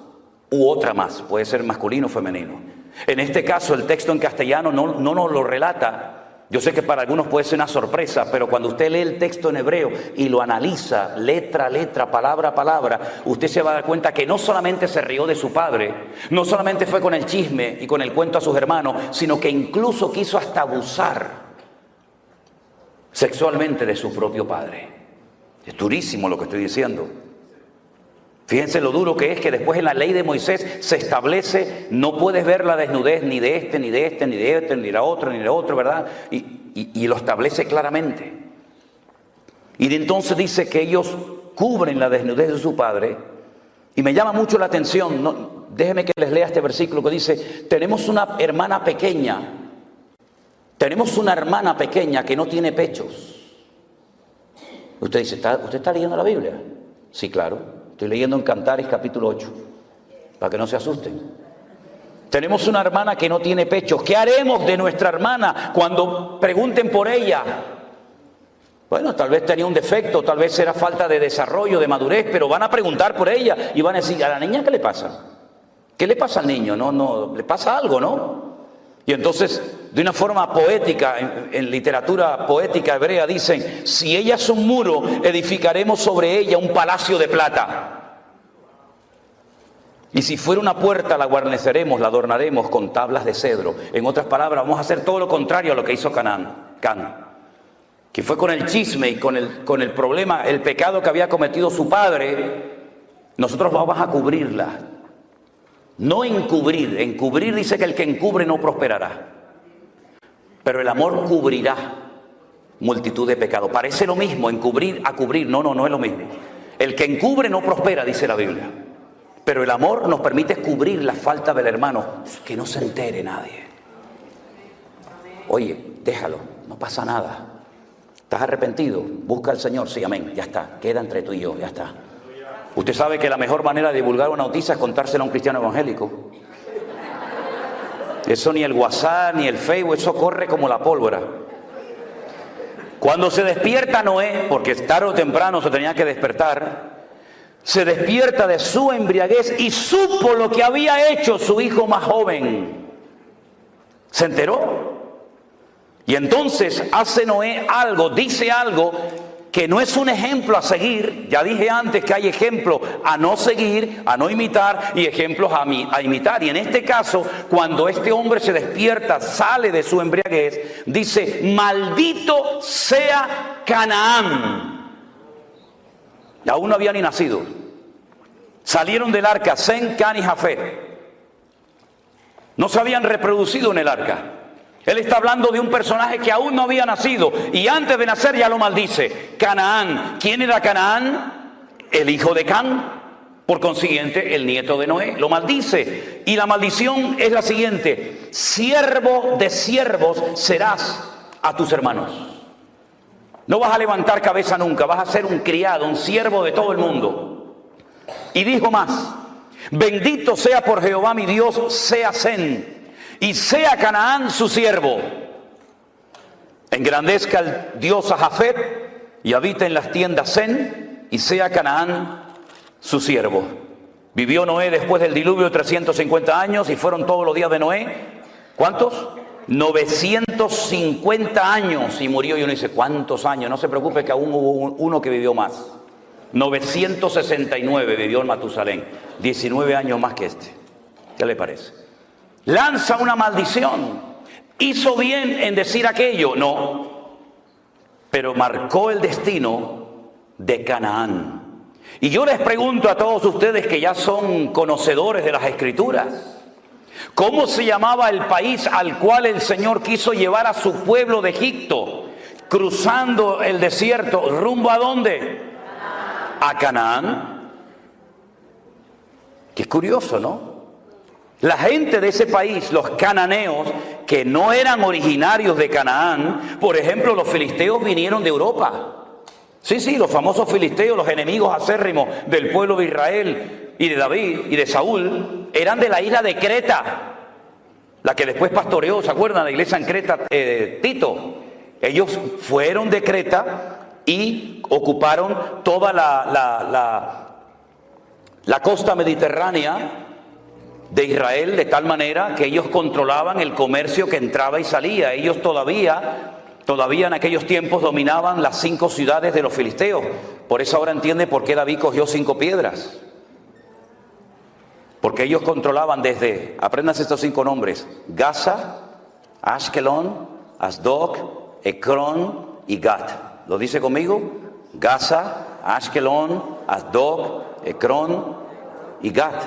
u otra más, puede ser masculino o femenino. En este caso el texto en castellano no nos lo relata. Yo sé que para algunos puede ser una sorpresa, pero cuando usted lee el texto en hebreo y lo analiza letra a letra, palabra a palabra, usted se va a dar cuenta que no solamente se rió de su padre, no solamente fue con el chisme y con el cuento a sus hermanos, sino que incluso quiso hasta abusar sexualmente de su propio padre. Es durísimo lo que estoy diciendo. Fíjense lo duro que es que después en la ley de Moisés se establece, no puedes ver la desnudez ni de este, ni de este, ni de este, ni de la otra, ni de otro, ¿verdad? Y lo establece claramente. Y entonces dice que ellos cubren la desnudez de su padre. Y me llama mucho la atención, déjenme que les lea este versículo que dice, tenemos una hermana pequeña que no tiene pechos. Usted dice, ¿usted está leyendo la Biblia? Sí, claro. Estoy leyendo en Cantares capítulo 8, para que no se asusten. Tenemos una hermana que no tiene pechos. ¿Qué haremos de nuestra hermana cuando pregunten por ella? Bueno, tal vez tenía un defecto, tal vez era falta de desarrollo, de madurez, pero van a preguntar por ella y van a decir, ¿a la niña qué le pasa? ¿Qué le pasa al niño? No, le pasa algo, ¿no? Y entonces, de una forma poética, en literatura poética hebrea dicen, si ella es un muro, edificaremos sobre ella un palacio de plata. Y si fuera una puerta, la guarneceremos, la adornaremos con tablas de cedro. En otras palabras, vamos a hacer todo lo contrario a lo que hizo Can, que fue con el chisme y con el problema, el pecado que había cometido su padre. Nosotros vamos a cubrirla. No encubrir. Encubrir dice que el que encubre no prosperará. Pero el amor cubrirá multitud de pecados. Parece lo mismo, encubrir a cubrir. No es lo mismo. El que encubre no prospera, dice la Biblia. Pero el amor nos permite cubrir la falta del hermano. Que no se entere nadie. Oye, déjalo, no pasa nada. ¿Estás arrepentido? Busca al Señor. Sí, amén, ya está. Queda entre tú y yo, ya está. Usted sabe que la mejor manera de divulgar una noticia es contársela a un cristiano evangélico. Eso ni el WhatsApp ni el Facebook, eso corre como la pólvora. Cuando se despierta Noé, porque tarde o temprano se tenía que despertar, se despierta de su embriaguez y supo lo que había hecho su hijo más joven. Se enteró. Y entonces hace Noé algo, dice algo que no es un ejemplo a seguir. Ya dije antes que hay ejemplos a no seguir, a no imitar y ejemplos a imitar. Y en este caso, cuando este hombre se despierta, sale de su embriaguez, dice, maldito sea Canaán. Y aún no había ni nacido. Salieron del arca Sem, Can y Jafet. No se habían reproducido en el arca. Él está hablando de un personaje que aún no había nacido y antes de nacer ya lo maldice. Canaán. ¿Quién era Canaán? El hijo de Can. Por consiguiente, el nieto de Noé. Lo maldice. Y la maldición es la siguiente. Siervo de siervos serás a tus hermanos. No vas a levantar cabeza nunca. Vas a ser un criado, un siervo de todo el mundo. Y dijo más. Bendito sea por Jehová mi Dios, sea Sem. Y sea Canaán su siervo. Engrandezca el Dios a Jafet y habita en las tiendas Sem, y sea Canaán su siervo. Vivió Noé después del diluvio 350 años y fueron todos los días de Noé. ¿Cuántos? 950 años y murió. Y uno dice, ¿cuántos años? No se preocupe que aún hubo uno que vivió más. 969 vivió en Matusalén. 19 años más que este. ¿Qué le parece? Lanza una maldición. ¿Hizo bien en decir aquello? No. Pero marcó el destino de Canaán. Y yo les pregunto a todos ustedes que ya son conocedores de las Escrituras, ¿cómo se llamaba el país al cual el Señor quiso llevar a su pueblo de Egipto, cruzando el desierto, rumbo a dónde? A Canaán. Qué curioso, ¿no? La gente de ese país, los cananeos, que no eran originarios de Canaán, por ejemplo, los filisteos vinieron de Europa. Sí, los famosos filisteos, los enemigos acérrimos del pueblo de Israel y de David y de Saúl, eran de la isla de Creta. la que después pastoreó, ¿se acuerdan? La iglesia en Creta, Tito. Ellos fueron de Creta y ocuparon toda la costa mediterránea de Israel, de tal manera que ellos controlaban el comercio que entraba y salía. Ellos todavía en aquellos tiempos dominaban las 5 ciudades de los filisteos. Por eso ahora entiende por qué David cogió 5 piedras. Porque ellos controlaban desde, apréndanse estos 5 nombres: Gaza, Ashkelon, Asdod, Ecrón y Gat. ¿Lo dice conmigo? Gaza, Ashkelon, Asdod, Ecrón y Gat.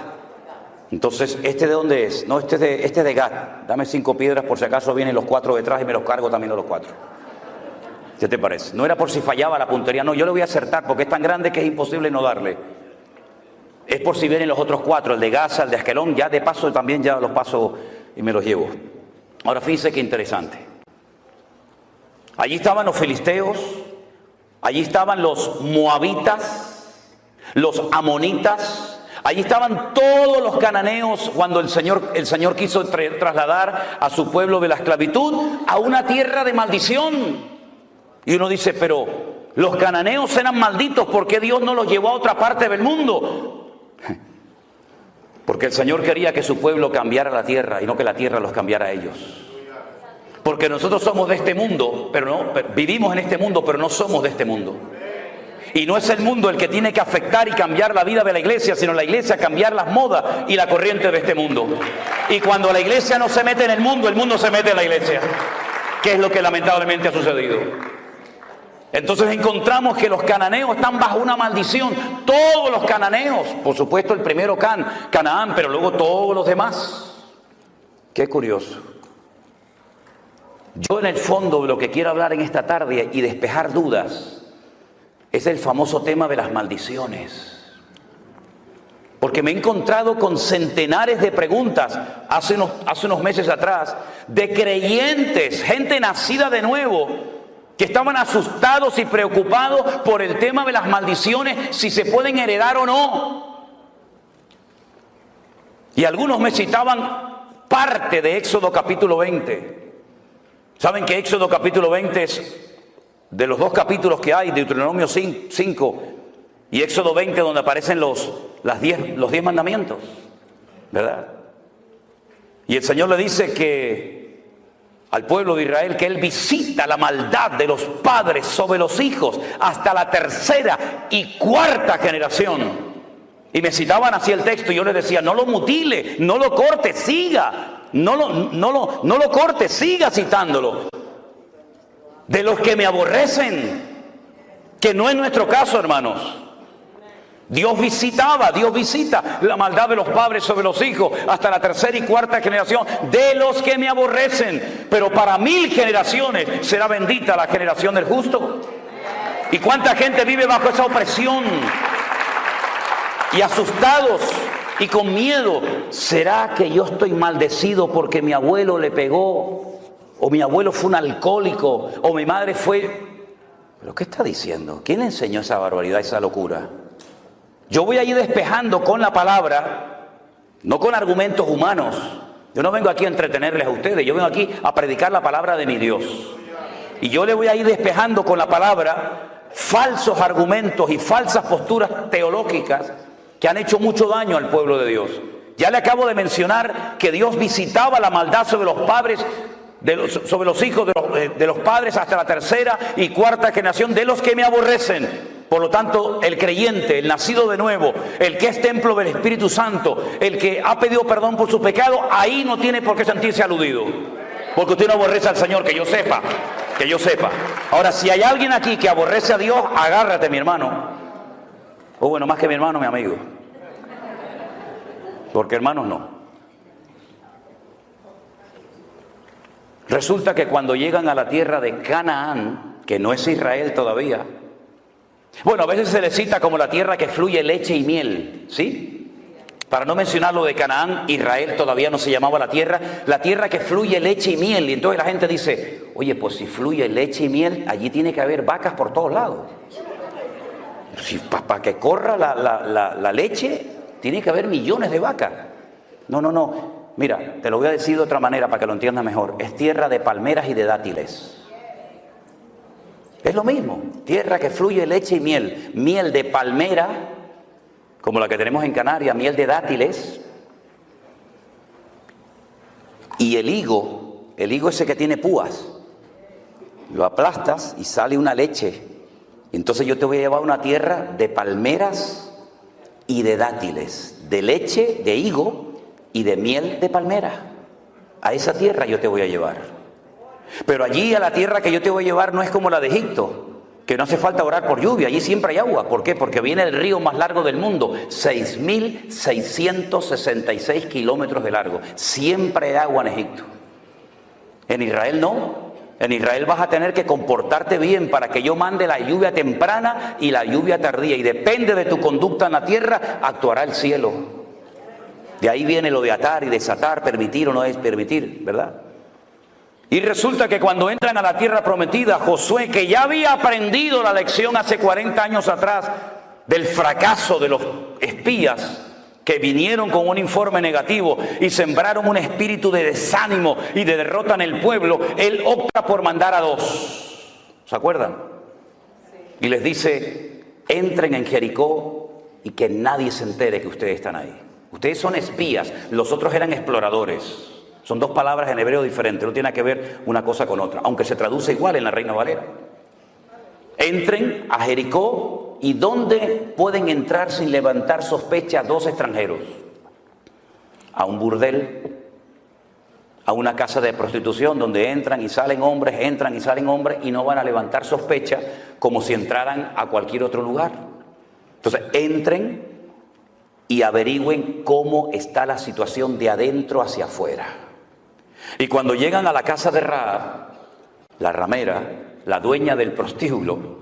Entonces, ¿este de dónde es? No, este es de Gat. Dame 5 piedras por si acaso vienen los 4 detrás y me los cargo también a los 4. ¿Qué te parece? No era por si fallaba la puntería, no, yo le voy a acertar porque es tan grande que es imposible no darle. Es por si vienen los otros 4, el de Gaza, el de Askelón, ya de paso también ya los paso y me los llevo. Ahora fíjense qué interesante. Allí estaban los filisteos, allí estaban los moabitas, los amonitas. Allí estaban todos los cananeos cuando el Señor quiso trasladar a su pueblo de la esclavitud a una tierra de maldición. Y uno dice, pero los cananeos eran malditos, ¿por qué Dios no los llevó a otra parte del mundo? Porque el Señor quería que su pueblo cambiara la tierra y no que la tierra los cambiara a ellos. Porque nosotros somos de este mundo, vivimos en este mundo, pero no somos de este mundo. Y no es el mundo el que tiene que afectar y cambiar la vida de la iglesia, sino la iglesia cambiar las modas y la corriente de este mundo. Y cuando la iglesia no se mete en el mundo se mete en la iglesia, que es lo que lamentablemente ha sucedido. Entonces encontramos que los cananeos están bajo una maldición. Todos los cananeos, por supuesto el primero Canaán, pero luego todos los demás. Qué curioso. Yo en el fondo de lo que quiero hablar en esta tarde y despejar dudas es el famoso tema de las maldiciones. Porque me he encontrado con centenares de preguntas hace unos meses atrás de creyentes, gente nacida de nuevo, que estaban asustados y preocupados por el tema de las maldiciones, si se pueden heredar o no. Y algunos me citaban parte de Éxodo capítulo 20. ¿Saben que Éxodo capítulo 20 es de los 2 capítulos que hay, Deuteronomio 5 y Éxodo 20, donde aparecen los 10 mandamientos, ¿verdad? Y el Señor le dice que al pueblo de Israel que Él visita la maldad de los padres sobre los hijos hasta la 3ª y 4ª generación. Y me citaban así el texto y yo les decía, no lo mutile, no lo corte, siga, no lo corte, siga citándolo. De los que me aborrecen, que no es nuestro caso, hermanos. Dios visita la maldad de los padres sobre los hijos hasta la 3ª y 4ª generación de los que me aborrecen. Pero para 1000 generaciones será bendita la generación del justo. ¿Y cuánta gente vive bajo esa opresión? Y asustados y con miedo. ¿Será que yo estoy maldecido porque mi abuelo le pegó? O mi abuelo fue un alcohólico, o mi madre fue... ¿Pero qué está diciendo? ¿Quién le enseñó esa barbaridad, esa locura? Yo voy a ir despejando con la palabra, no con argumentos humanos. Yo no vengo aquí a entretenerles a ustedes, yo vengo aquí a predicar la palabra de mi Dios. Y yo le voy a ir despejando con la palabra falsos argumentos y falsas posturas teológicas que han hecho mucho daño al pueblo de Dios. Ya le acabo de mencionar que Dios visitaba la maldad sobre los padres, sobre los hijos de los padres hasta la 3ª y 4ª generación de los que me aborrecen. Por lo tanto, el creyente, el nacido de nuevo, el que es templo del Espíritu Santo, el que ha pedido perdón por su pecado, ahí no tiene por qué sentirse aludido. Porque usted no aborrece al Señor, que yo sepa. Ahora, si hay alguien aquí que aborrece a Dios, agárrate, mi hermano. O bueno, más que mi hermano, mi amigo. Porque hermanos no. Resulta que cuando llegan a la tierra de Canaán, que no es Israel todavía, bueno, a veces se le cita como la tierra que fluye leche y miel, ¿sí? Para no mencionar lo de Canaán, Israel todavía no se llamaba la tierra que fluye leche y miel. Y entonces la gente dice, oye, pues si fluye leche y miel, allí tiene que haber vacas por todos lados. Si, para que corra la leche, tiene que haber millones de vacas. No. Mira, te lo voy a decir de otra manera para que lo entiendas mejor. Es tierra de palmeras y de dátiles. Es lo mismo, tierra que fluye leche y miel. Miel de palmera, como la que tenemos en Canarias, miel de dátiles. Y el higo ese que tiene púas, lo aplastas y sale una leche. Entonces yo te voy a llevar a una tierra de palmeras y de dátiles, de leche, de higo y de miel de palmera. A esa tierra yo te voy a llevar. Pero allí, a la tierra que yo te voy a llevar, no es como la de Egipto, que no hace falta orar por lluvia, allí siempre hay agua. ¿Por qué? Porque viene el río más largo del mundo, 6.666 kilómetros de largo. Siempre hay agua en Egipto. En Israel no. En Israel vas a tener que comportarte bien para que yo mande la lluvia temprana y la lluvia tardía. Y depende de tu conducta en la tierra, actuará el cielo. De ahí viene lo de atar y desatar, permitir o no es permitir, ¿verdad? Y resulta que cuando entran a la tierra prometida, Josué, que ya había aprendido la lección hace 40 años atrás del fracaso de los espías que vinieron con un informe negativo y sembraron un espíritu de desánimo y de derrota en el pueblo, él opta por mandar a 2. ¿Se acuerdan? Y les dice, entren en Jericó y que nadie se entere que ustedes están ahí. Ustedes son espías, los otros eran exploradores. Son 2 palabras en hebreo diferentes, no tiene que ver una cosa con otra, aunque se traduce igual en la Reina Valera. Entren a Jericó, ¿y dónde pueden entrar sin levantar sospecha 2 extranjeros? A un burdel, a una casa de prostitución donde entran y salen hombres y no van a levantar sospecha como si entraran a cualquier otro lugar. Entonces, entren y averigüen cómo está la situación de adentro hacia afuera. Y cuando llegan a la casa de Rahab, la ramera, la dueña del prostíbulo,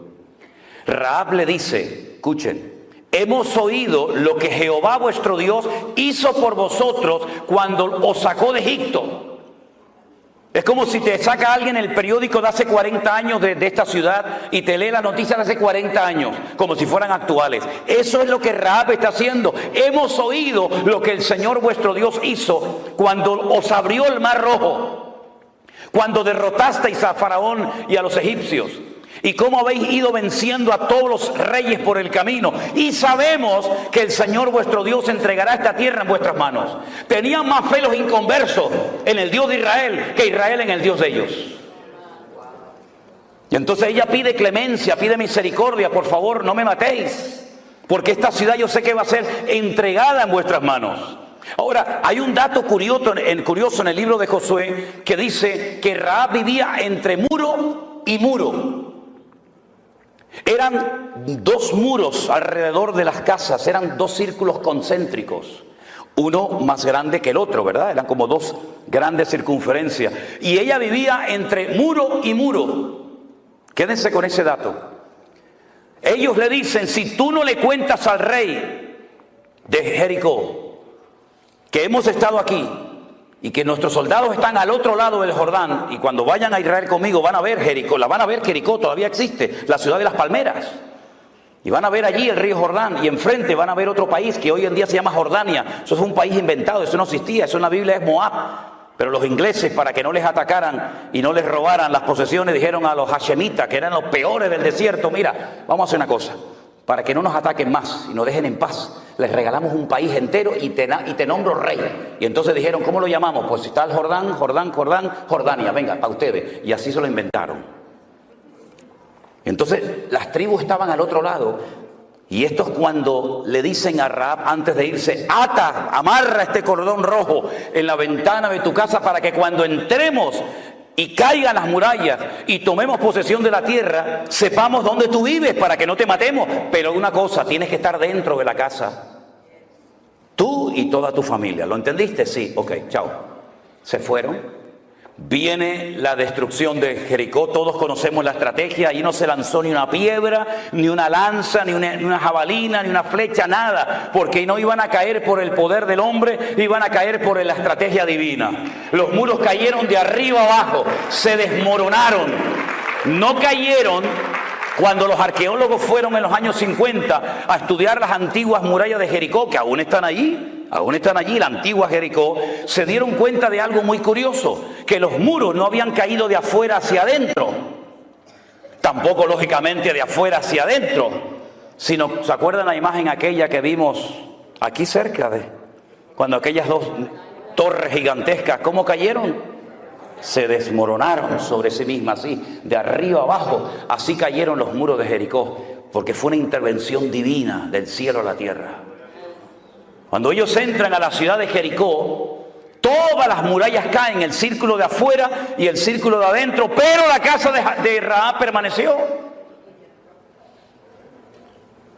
Rahab le dice, escuchen, hemos oído lo que Jehová vuestro Dios hizo por vosotros cuando os sacó de Egipto. Es como si te saca alguien el periódico de hace 40 años de esta ciudad y te lee la noticia de hace 40 años, como si fueran actuales. Eso es lo que Rahab está haciendo. Hemos oído lo que el Señor vuestro Dios hizo cuando os abrió el mar rojo, cuando derrotasteis a Faraón y a los egipcios, y cómo habéis ido venciendo a todos los reyes por el camino. Y sabemos que el Señor vuestro Dios entregará esta tierra en vuestras manos. Tenían más fe los inconversos en el Dios de Israel que Israel en el Dios de ellos. Y entonces ella pide clemencia, pide misericordia. Por favor, no me matéis, porque esta ciudad yo sé que va a ser entregada en vuestras manos. Ahora, hay un dato curioso en el libro de Josué que dice que Rahab vivía entre muro y muro. Eran 2 muros alrededor de las casas, eran 2 círculos concéntricos, uno más grande que el otro, ¿verdad? Eran como 2 grandes circunferencias. Y ella vivía entre muro y muro. Quédense con ese dato. Ellos le dicen, si tú no le cuentas al rey de Jericó que hemos estado aquí y que nuestros soldados están al otro lado del Jordán, y cuando vayan a Israel conmigo van a ver Jericó, Jericó todavía existe, la ciudad de las palmeras, y van a ver allí el río Jordán, y enfrente van a ver otro país que hoy en día se llama Jordania. Eso es un país inventado, eso no existía, eso en la Biblia es Moab. Pero los ingleses, para que no les atacaran y no les robaran las posesiones, dijeron a los hashemitas, que eran los peores del desierto, mira, vamos a hacer una cosa, para que no nos ataquen más y nos dejen en paz, les regalamos un país entero y te nombro rey. Y entonces dijeron, ¿cómo lo llamamos? Pues está el Jordán, Jordania, venga, para ustedes. Y así se lo inventaron. Entonces las tribus estaban al otro lado, y estos, cuando le dicen a Rahab antes de irse, amarra este cordón rojo en la ventana de tu casa para que cuando entremos y caigan las murallas y tomemos posesión de la tierra, sepamos dónde tú vives para que no te matemos. Pero una cosa, tienes que estar dentro de la casa, tú y toda tu familia. ¿Lo entendiste? Sí, ok, chao. Se fueron. Viene la destrucción de Jericó, todos conocemos la estrategia. Ahí no se lanzó ni una piedra, ni una lanza, ni una jabalina, ni una flecha, nada, porque no iban a caer por el poder del hombre, iban a caer por la estrategia divina. Los muros cayeron de arriba abajo, se desmoronaron, no cayeron. Cuando los arqueólogos fueron en los años 50 a estudiar las antiguas murallas de Jericó, que aún están allí, aún están allí, la antigua Jericó, se dieron cuenta de algo muy curioso, que los muros no habían caído de afuera hacia adentro, tampoco lógicamente de afuera hacia adentro, sino, ¿se acuerdan la imagen aquella que vimos aquí cerca cuando aquellas dos torres gigantescas, cómo cayeron? Se desmoronaron sobre sí mismas, así, de arriba abajo, así cayeron los muros de Jericó, porque fue una intervención divina del cielo a la tierra. Cuando ellos entran a la ciudad de Jericó, todas las murallas caen, el círculo de afuera y el círculo de adentro, pero la casa de Rahab permaneció.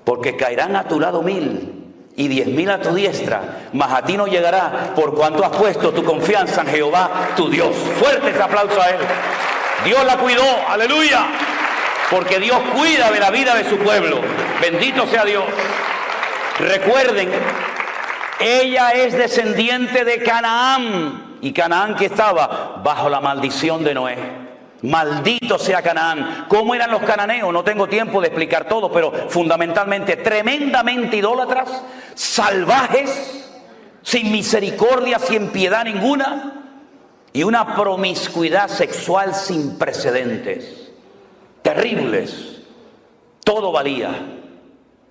Porque caerán a tu lado 1000 y 10.000 a tu diestra, mas a ti no llegará, por cuanto has puesto tu confianza en Jehová tu Dios. Fuerte ese aplauso a él. Dios la cuidó, aleluya, porque Dios cuida de la vida de su pueblo. Bendito sea Dios. Recuerden, ella es descendiente de Canaán, y Canaán que estaba bajo la maldición de Noé. Maldito sea Canaán. ¿Cómo eran los cananeos? No tengo tiempo de explicar todo, pero fundamentalmente tremendamente idólatras, salvajes, sin misericordia, sin piedad ninguna, y una promiscuidad sexual sin precedentes, terribles. Todo valía,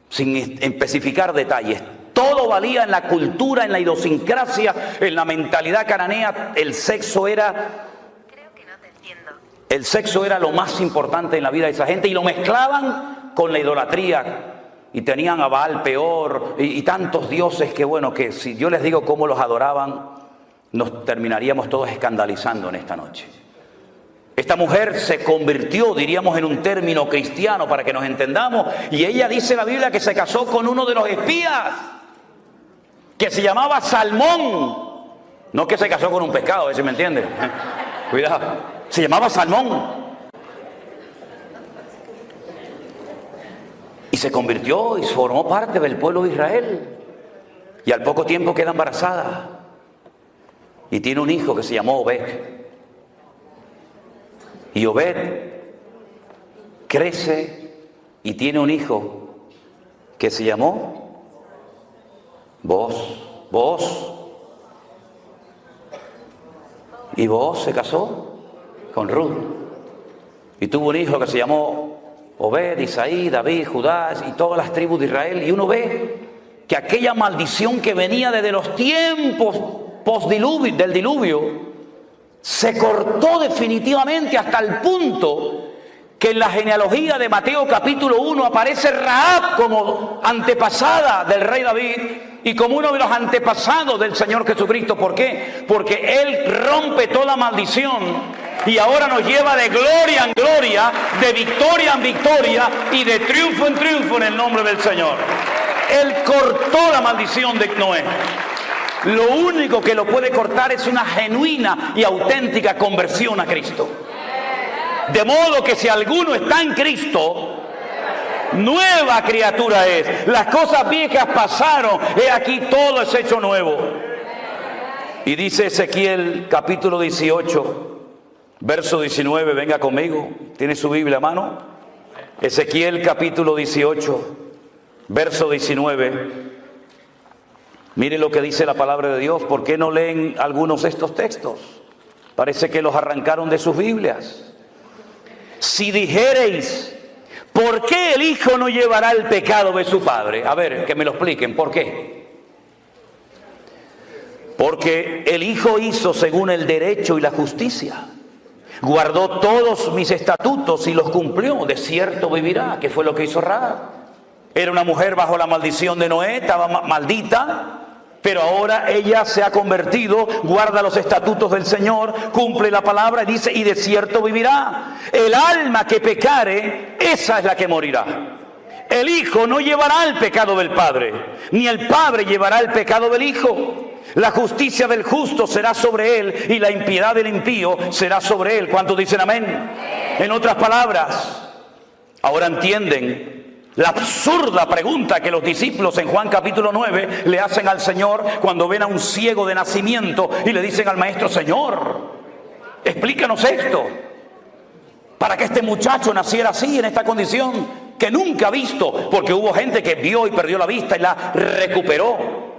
sin especificar detalles, todo valía en la cultura, en la idiosincrasia, en la mentalidad cananea. El sexo era lo más importante en la vida de esa gente, y lo mezclaban con la idolatría, y tenían a Baal Peor y tantos dioses que, bueno, que si yo les digo cómo los adoraban, nos terminaríamos todos escandalizando en esta noche. Esta mujer se convirtió, diríamos en un término cristiano para que nos entendamos, y ella dice en la Biblia que se casó con uno de los espías, que se llamaba Salmón. No que se casó con un pescado, a ver si me entiende. Cuidado. Se llamaba Salmón. Y se convirtió y formó parte del pueblo de Israel. Y al poco tiempo queda embarazada. Y tiene un hijo que se llamó Obed. Y Obed crece y tiene un hijo que se llamó Booz. Y Booz se casó con Ruth, y tuvo un hijo que se llamó Obed, Isaí, David, Judá y todas las tribus de Israel. Y uno ve que aquella maldición que venía desde los tiempos del diluvio se cortó definitivamente, hasta el punto que en la genealogía de Mateo capítulo 1 aparece Rahab como antepasada del rey David y como uno de los antepasados del Señor Jesucristo. ¿Por qué? Porque Él rompe toda maldición y ahora nos lleva de gloria en gloria, de victoria en victoria y de triunfo en triunfo en el nombre del Señor. Él cortó la maldición de Noé. Lo único que lo puede cortar es una genuina y auténtica conversión a Cristo. De modo que si alguno está en Cristo, nueva criatura es. Las cosas viejas pasaron, he aquí todo es hecho nuevo. Y dice Ezequiel capítulo 18, verso 19, venga conmigo, ¿tiene su Biblia a mano? Ezequiel capítulo 18, verso 19. Mire lo que dice la palabra de Dios. ¿Por qué no leen algunos de estos textos? Parece que los arrancaron de sus Biblias. Si dijereis, ¿por qué el hijo no llevará el pecado de su padre? A ver, que me lo expliquen, ¿por qué? Porque el hijo hizo según el derecho y la justicia. Guardó todos mis estatutos y los cumplió. De cierto vivirá, que fue lo que hizo Rahab. Era una mujer bajo la maldición de Noé, estaba maldita, pero ahora ella se ha convertido, guarda los estatutos del Señor, cumple la palabra y dice, y de cierto vivirá. El alma que pecare, esa es la que morirá. El hijo no llevará el pecado del padre, ni el padre llevará el pecado del hijo. La justicia del justo será sobre él y la impiedad del impío será sobre él. ¿Cuántos dicen amén? En otras palabras, ahora entienden la absurda pregunta que los discípulos en Juan capítulo 9 le hacen al Señor cuando ven a un ciego de nacimiento y le dicen al maestro: Señor, explícanos esto, para que este muchacho naciera así, en esta condición que nunca ha visto, porque hubo gente que vio y perdió la vista y la recuperó.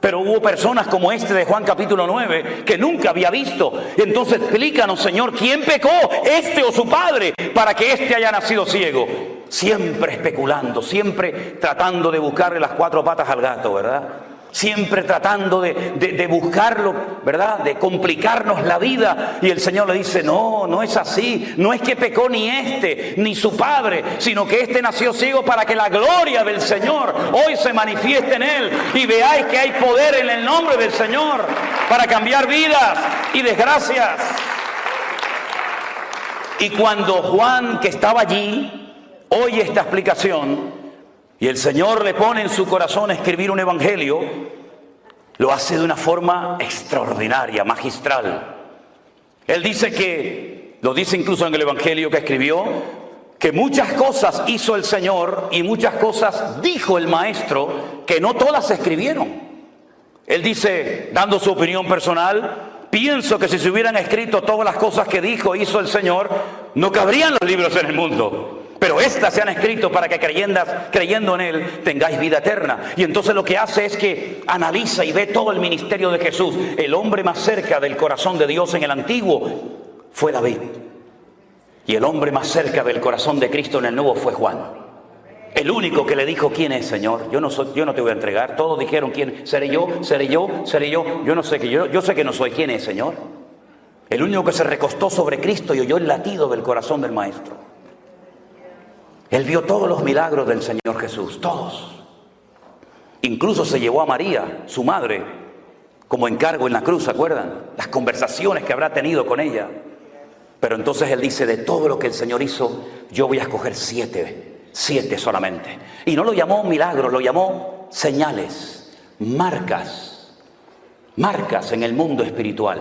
Pero hubo personas como este de Juan capítulo 9 que nunca había visto. Entonces explícanos, Señor, ¿quién pecó, este o su padre, para que este haya nacido ciego? Siempre especulando, siempre tratando de buscarle las cuatro patas al gato, ¿verdad? Siempre tratando de buscarlo, ¿verdad? De complicarnos la vida. Y el Señor le dice, no, no es así. No es que pecó ni este, ni su padre, sino que este nació ciego para que la gloria del Señor hoy se manifieste en él. Y veáis que hay poder en el nombre del Señor para cambiar vidas y desgracias. Y cuando Juan, que estaba allí, oye esta explicación, y el Señor le pone en su corazón escribir un evangelio, lo hace de una forma extraordinaria, magistral. Él dice que, lo dice incluso en el evangelio que escribió, que muchas cosas hizo el Señor y muchas cosas dijo el Maestro que no todas se escribieron. Él dice, dando su opinión personal, pienso que si se hubieran escrito todas las cosas que dijo e hizo el Señor, no cabrían los libros en el mundo. Pero estas se han escrito para que creyendo en Él tengáis vida eterna. Y entonces lo que hace es que analiza y ve todo el ministerio de Jesús. El hombre más cerca del corazón de Dios en el Antiguo fue David. Y el hombre más cerca del corazón de Cristo en el Nuevo fue Juan. El único que le dijo, ¿quién es, Señor? Yo no te voy a entregar. Todos dijeron, ¿quién? ¿Seré yo? ¿Seré yo? ¿Seré yo? Yo no sé que yo sé que no soy. ¿Quién es, Señor? El único que se recostó sobre Cristo y oyó el latido del corazón del Maestro. Él vio todos los milagros del Señor Jesús, todos. Incluso se llevó a María, su madre, como encargo en la cruz, ¿se acuerdan? Las conversaciones que habrá tenido con ella. Pero entonces él dice, de todo lo que el Señor hizo, yo voy a escoger 7 solamente. Y no lo llamó milagros, lo llamó señales, marcas en el mundo espiritual.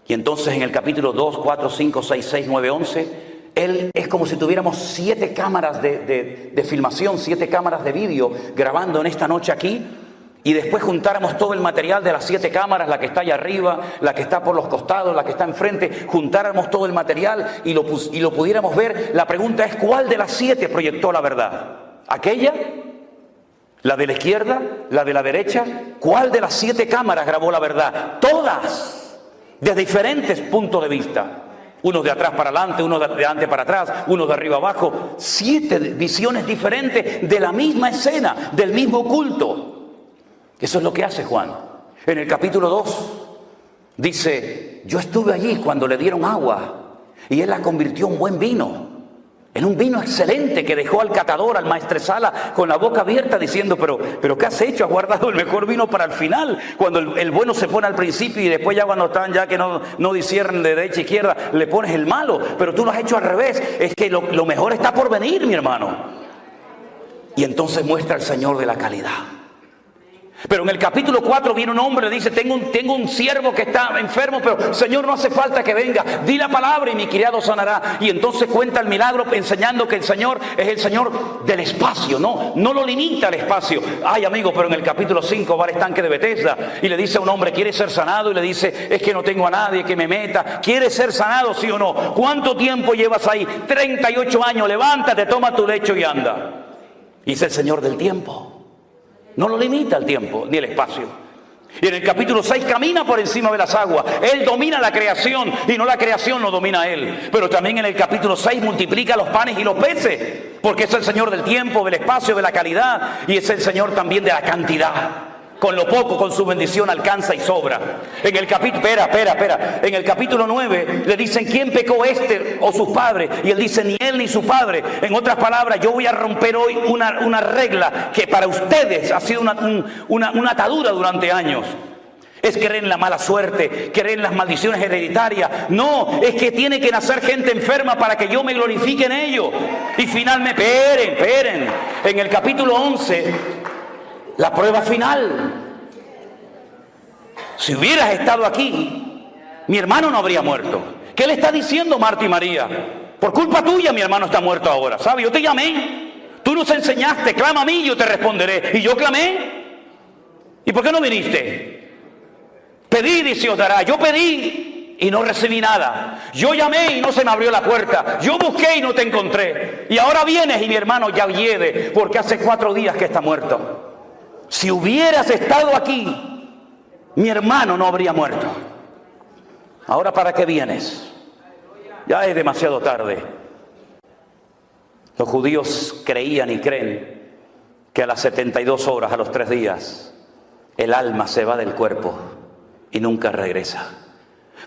Y entonces en el capítulo 2, 4, 5, 6, 6, 9, 11... Él es como si tuviéramos 7 cámaras de filmación, 7 cámaras de vídeo grabando en esta noche aquí, y después juntáramos todo el material de las 7 cámaras, la que está allá arriba, la que está por los costados, la que está enfrente, juntáramos todo el material y lo pudiéramos ver. La pregunta es, ¿cuál de las 7 proyectó la verdad? ¿Aquella? ¿La de la izquierda? ¿La de la derecha? ¿Cuál de las 7 cámaras grabó la verdad? Todas, de diferentes puntos de vista. Unos de atrás para adelante, unos de adelante para atrás, unos de arriba abajo. 7 visiones diferentes de la misma escena, del mismo culto. Eso es lo que hace Juan. En el capítulo 2 dice, yo estuve allí cuando le dieron agua y él la convirtió en buen vino. En un vino excelente que dejó al catador, al maestresala, con la boca abierta diciendo, pero ¿qué has hecho? Has guardado el mejor vino para el final, cuando el bueno se pone al principio y después ya cuando están ya que no disciernen de derecha a izquierda, le pones el malo, pero tú lo has hecho al revés. Es que lo mejor está por venir, mi hermano. Y entonces muestra el Señor de la calidad. Pero en el capítulo 4 viene un hombre y le dice, tengo un siervo que está enfermo, pero Señor, no hace falta que venga, di la palabra y mi criado sanará. Y entonces cuenta el milagro enseñando que el Señor es el Señor del espacio, no lo limita al espacio. Ay, amigo, pero en el capítulo 5 va al estanque de Betesda y le dice a un hombre, ¿quiere ser sanado? Y le dice, es que no tengo a nadie que me meta. ¿Quieres ser sanado, sí o no? ¿Cuánto tiempo llevas ahí? 38 años, levántate, toma tu lecho y anda. Y es el Señor del tiempo. No lo limita el tiempo ni el espacio. Y en el capítulo 6 camina por encima de las aguas. Él domina la creación y no la creación lo domina a él. Pero también en el capítulo 6 multiplica los panes y los peces. Porque es el Señor del tiempo, del espacio, de la calidad. Y es el Señor también de la cantidad. Con lo poco, con su bendición alcanza y sobra. En el capítulo, En el capítulo 9 le dicen, ¿quién pecó este o sus padres? Y él dice, ni él ni su padre. En otras palabras, yo voy a romper hoy una regla que para ustedes ha sido una atadura durante años. Es creer en la mala suerte, creer en las maldiciones hereditarias. No, es que tiene que nacer gente enferma para que yo me glorifique en ello. Y finalmente, esperen. En el capítulo 11... la prueba final. Si hubieras estado aquí, mi hermano no habría muerto. ¿Qué le está diciendo Marta y María? Por culpa tuya mi hermano está muerto ahora. ¿Sabes? Yo te llamé. Tú nos enseñaste, clama a mí y yo te responderé. Y yo clamé. ¿Y por qué no viniste? Pedid y se os dará. Yo pedí y no recibí nada. Yo llamé y no se me abrió la puerta. Yo busqué y no te encontré. Y ahora vienes y mi hermano ya hiede porque hace 4 días que está muerto. Si hubieras estado aquí, mi hermano no habría muerto. ¿Ahora para qué vienes? Ya es demasiado tarde. Los judíos creían y creen que a las 72 horas, a los 3 días, el alma se va del cuerpo y nunca regresa.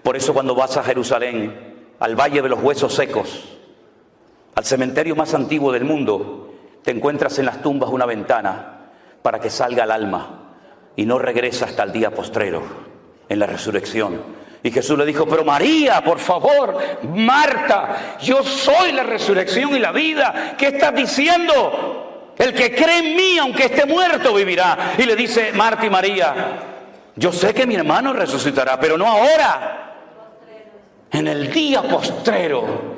Por eso cuando vas a Jerusalén, al Valle de los Huesos Secos, al cementerio más antiguo del mundo, te encuentras en las tumbas una ventana para que salga el alma y no regresa hasta el día postrero, en la resurrección. Y Jesús le dijo, pero María, por favor, Marta, yo soy la resurrección y la vida. ¿Qué estás diciendo? El que cree en mí, aunque esté muerto, vivirá. Y le dice Marta y María, yo sé que mi hermano resucitará, pero no ahora, en el día postrero.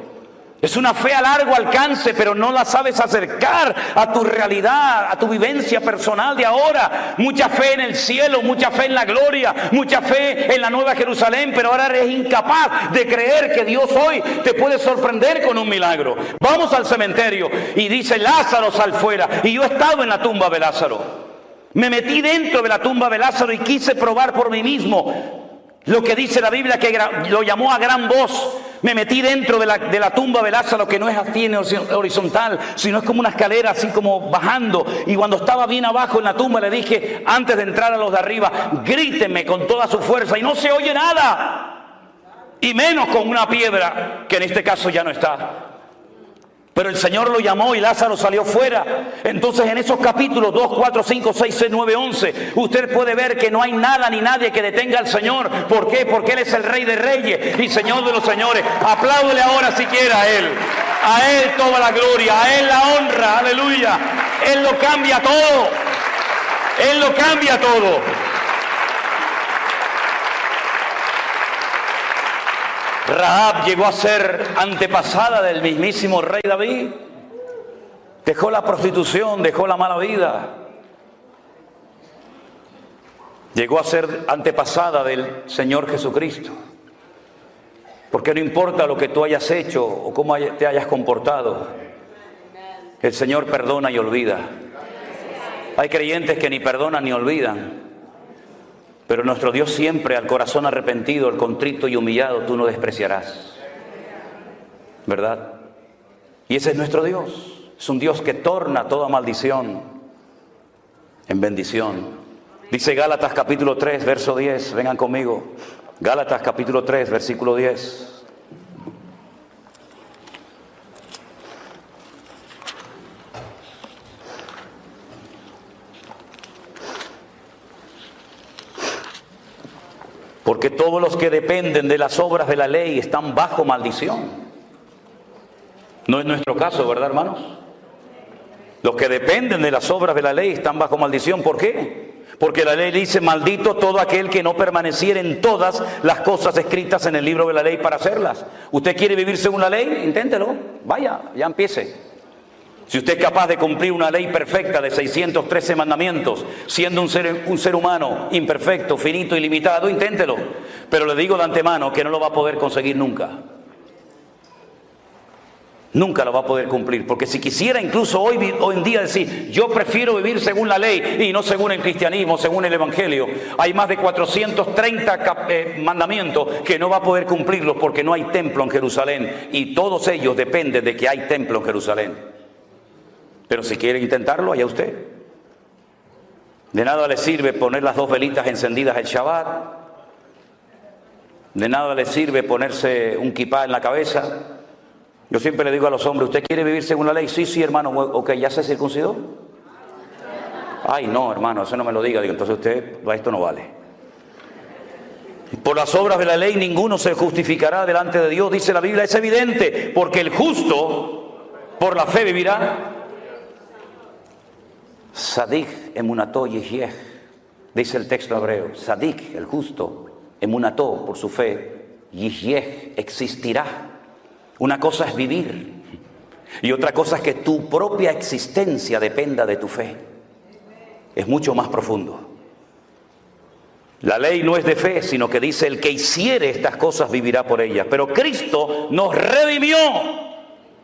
Es una fe a largo alcance, pero no la sabes acercar a tu realidad, a tu vivencia personal de ahora. Mucha fe en el cielo, mucha fe en la gloria, mucha fe en la Nueva Jerusalén, pero ahora eres incapaz de creer que Dios hoy te puede sorprender con un milagro. Vamos al cementerio y dice Lázaro sal fuera. Y yo he estado en la tumba de Lázaro. Me metí dentro de la tumba de Lázaro y quise probar por mí mismo lo que dice la Biblia, que lo llamó a gran voz. Me metí dentro de la tumba de Lázaro, que no es así en horizontal, sino es como una escalera así como bajando. Y cuando estaba bien abajo en la tumba le dije, antes de entrar a los de arriba, grítenme con toda su fuerza. Y no se oye nada. Y menos con una piedra, que en este caso ya no está. Pero el Señor lo llamó y Lázaro salió fuera. Entonces en esos capítulos 2, 4, 5, 6, 6, 9, 11, usted puede ver que no hay nada ni nadie que detenga al Señor. ¿Por qué? Porque Él es el Rey de Reyes y Señor de los Señores. Apláudele ahora si quiere a Él. A Él toda la gloria, a Él la honra, aleluya. Él lo cambia todo. Él lo cambia todo. Rahab llegó a ser antepasada del mismísimo rey David. Dejó la prostitución, dejó la mala vida. Llegó a ser antepasada del Señor Jesucristo. Porque no importa lo que tú hayas hecho o cómo te hayas comportado, el Señor perdona y olvida. Hay creyentes que ni perdonan ni olvidan. Pero nuestro Dios siempre, al corazón arrepentido, al contrito y humillado, tú no despreciarás. ¿Verdad? Y ese es nuestro Dios. Es un Dios que torna toda maldición en bendición. Dice Gálatas capítulo 3, verso 10. Vengan conmigo. Gálatas capítulo 3, versículo 10. Porque todos los que dependen de las obras de la ley están bajo maldición. No es nuestro caso, ¿verdad, hermanos? Los que dependen de las obras de la ley están bajo maldición. ¿Por qué? Porque la ley dice, maldito todo aquel que no permaneciera en todas las cosas escritas en el libro de la ley para hacerlas. ¿Usted quiere vivir según la ley? Inténtelo. Vaya, ya empiece. Si usted es capaz de cumplir una ley perfecta de 613 mandamientos, siendo un ser humano imperfecto, finito y limitado, inténtelo. Pero le digo de antemano que no lo va a poder conseguir nunca. Nunca lo va a poder cumplir. Porque si quisiera incluso hoy en día decir, yo prefiero vivir según la ley y no según el cristianismo, según el evangelio, hay más de 430 mandamientos que no va a poder cumplirlos porque no hay templo en Jerusalén. Y todos ellos dependen de que hay templo en Jerusalén. Pero si quiere intentarlo, allá usted. De nada le sirve poner las 2 velitas encendidas el Shabbat. De nada le sirve ponerse un kipá en la cabeza. Yo siempre le digo a los hombres, ¿usted quiere vivir según la ley? Sí, hermano. Ok, ¿ya se circuncidó? Ay, no, hermano, eso no me lo diga. Digo, entonces usted, esto no vale. Por las obras de la ley ninguno se justificará delante de Dios, dice la Biblia. Es evidente, porque el justo por la fe vivirá. Sadik emunató yihyeh, dice el texto hebreo. Sadik, el justo, emunató, por su fe, yihyeh, existirá. Una cosa es vivir y otra cosa es que tu propia existencia dependa de tu fe. Es mucho más profundo. La ley no es de fe, sino que dice el que hiciere estas cosas vivirá por ellas. Pero Cristo nos redimió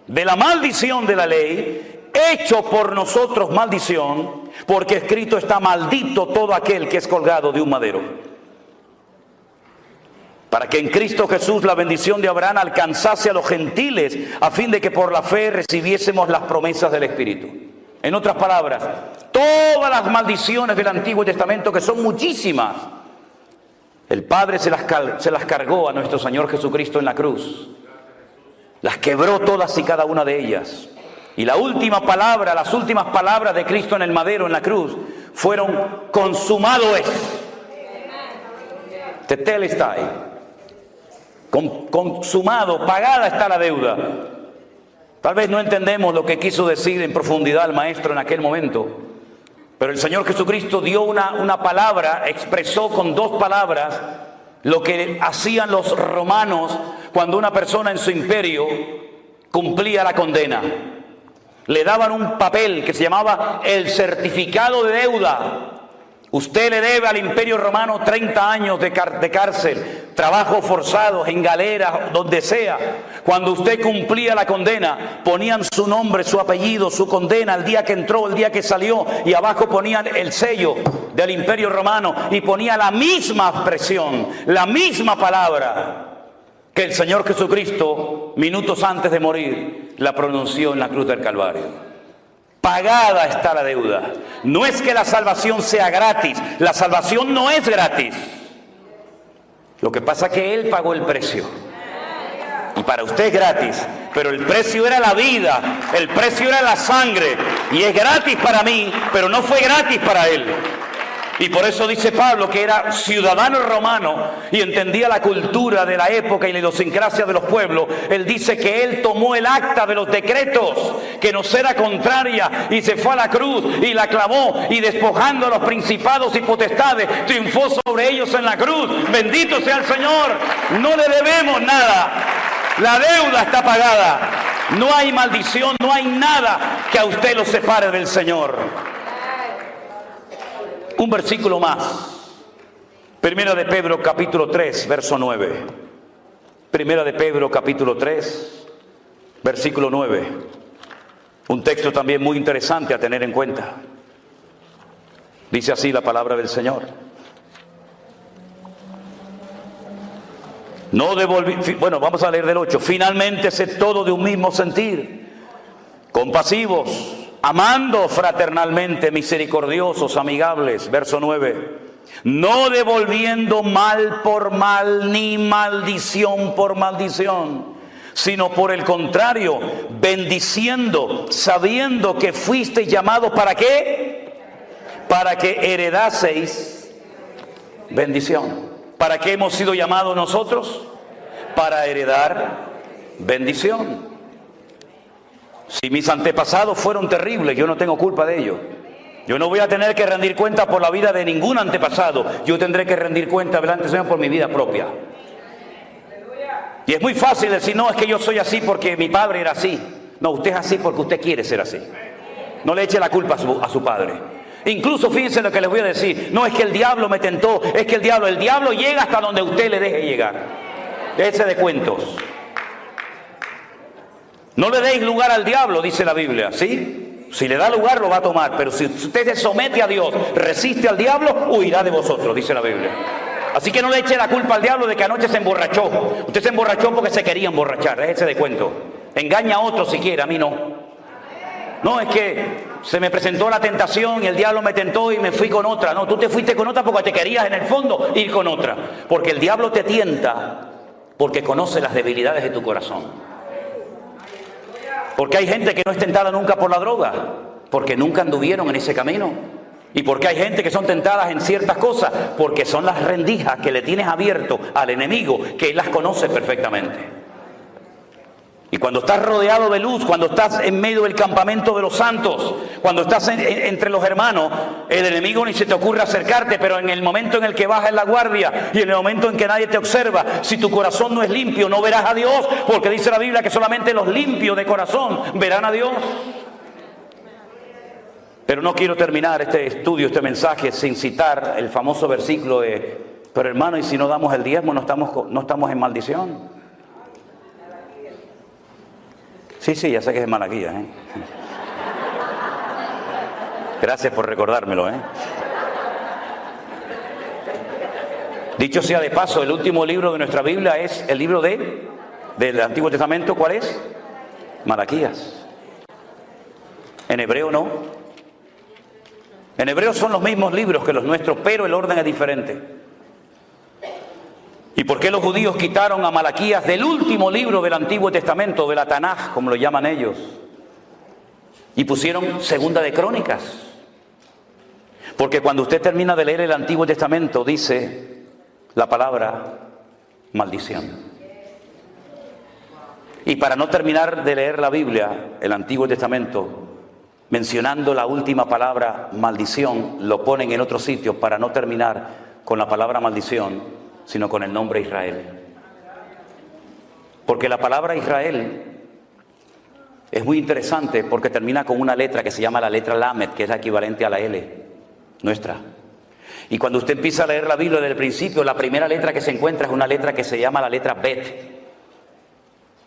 de la maldición de la ley, hecho por nosotros maldición, porque escrito está: maldito todo aquel que es colgado de un madero. para que en Cristo Jesús la bendición de Abraham alcanzase a los gentiles, a fin de que por la fe recibiésemos las promesas del Espíritu. En otras palabras, todas las maldiciones del Antiguo Testamento, que son muchísimas, el Padre se las cargó a nuestro Señor Jesucristo en la cruz. Las quebró todas y cada una de ellas. Y la última palabra, las últimas palabras de Cristo en el madero, en la cruz, fueron: consumado es. Tetelestai. Consumado, pagada está la deuda. Tal vez no entendemos lo que quiso decir en profundidad el maestro en aquel momento, pero el Señor Jesucristo dio una palabra, expresó con dos palabras lo que hacían los romanos cuando una persona en su imperio cumplía la condena. Le daban un papel que se llamaba el certificado de deuda. Usted le debe al Imperio Romano 30 años de cárcel, trabajos forzados, en galeras, donde sea. Cuando usted cumplía la condena, ponían su nombre, su apellido, su condena, el día que entró, el día que salió, y abajo ponían el sello del Imperio Romano y ponía la misma expresión, la misma palabra que el Señor Jesucristo, minutos antes de morir, la pronunció en la cruz del Calvario. Pagada está la deuda. No es que la salvación sea gratis. La salvación no es gratis. Lo que pasa es que Él pagó el precio. Y para usted es gratis. Pero el precio era la vida. El precio era la sangre. Y es gratis para mí, pero no fue gratis para Él. Y por eso dice Pablo que era ciudadano romano y entendía la cultura de la época y la idiosincrasia de los pueblos. Él dice que él tomó el acta de los decretos que nos era contraria y se fue a la cruz y la clavó, y despojando a los principados y potestades triunfó sobre ellos en la cruz. Bendito sea el Señor. No le debemos nada. La deuda está pagada. No hay maldición, no hay nada que a usted lo separe del Señor. Un versículo más. Primera de Pedro capítulo 3, verso 9. Primera de Pedro capítulo 3, versículo 9. Un texto también muy interesante a tener en cuenta. Dice así la palabra del Señor. Bueno, vamos a leer del 8. Finalmente, sed todo de un mismo sentir, compasivos, amando fraternalmente, misericordiosos, amigables. Verso 9. No devolviendo mal por mal, ni maldición por maldición, sino por el contrario, bendiciendo, sabiendo que fuisteis llamados, ¿para qué? Para que heredaseis bendición. ¿Para qué hemos sido llamados nosotros? Para heredar bendición. Si mis antepasados fueron terribles, yo no tengo culpa de ello. Yo no voy a tener que rendir cuenta por la vida de ningún antepasado. Yo tendré que rendir cuenta delante del Señor por mi vida propia. Y es muy fácil decir: no, es que yo soy así porque mi padre era así. No, usted es así porque usted quiere ser así. No le eche la culpa a su padre. Incluso fíjense lo que les voy a decir: no es que el diablo me tentó, es que el diablo llega hasta donde usted le deje llegar. Déjese de cuentos. No le deis lugar al diablo, dice la Biblia, ¿sí? Si le da lugar, lo va a tomar. Pero si usted se somete a Dios, resiste al diablo, huirá de vosotros, dice la Biblia. Así que no le eche la culpa al diablo de que anoche se emborrachó. Usted se emborrachó porque se quería emborrachar, déjese de cuento. Engaña a otro si quiere, a mí no. No, es que se me presentó la tentación y el diablo me tentó y me fui con otra. No, tú te fuiste con otra porque te querías en el fondo ir con otra. Porque el diablo te tienta porque conoce las debilidades de tu corazón. Porque hay gente que no es tentada nunca por la droga, porque nunca anduvieron en ese camino. Y porque hay gente que son tentadas en ciertas cosas, porque son las rendijas que le tienes abierto al enemigo, que él las conoce perfectamente. Y cuando estás rodeado de luz, cuando estás en medio del campamento de los santos, cuando estás entre los hermanos, el enemigo ni se te ocurre acercarte. Pero en el momento en el que bajas la guardia y en el momento en que nadie te observa, si tu corazón no es limpio, no verás a Dios, porque dice la Biblia que solamente los limpios de corazón verán a Dios. Pero no quiero terminar este estudio, este mensaje, sin citar el famoso versículo de: pero hermano, y si no damos el diezmo, no estamos en maldición. Sí, ya sé que es de Malaquías, ¿eh? Gracias por recordármelo, ¿eh? Dicho sea de paso, el último libro de nuestra Biblia es el libro del Antiguo Testamento. ¿Cuál es? Malaquías. En hebreo no. En hebreo son los mismos libros que los nuestros, pero el orden es diferente. ¿Y por qué los judíos quitaron a Malaquías del último libro del Antiguo Testamento, de la Tanaj, como lo llaman ellos? Y pusieron Segunda de Crónicas. Porque cuando usted termina de leer el Antiguo Testamento, dice la palabra maldición. Y para no terminar de leer la Biblia, el Antiguo Testamento, mencionando la última palabra maldición, lo ponen en otro sitio para no terminar con la palabra maldición, sino con el nombre Israel. Porque la palabra Israel es muy interesante porque termina con una letra que se llama la letra Lamed, que es la equivalente a la L nuestra. Y cuando usted empieza a leer la Biblia desde el principio, la primera letra que se encuentra es una letra que se llama la letra Bet,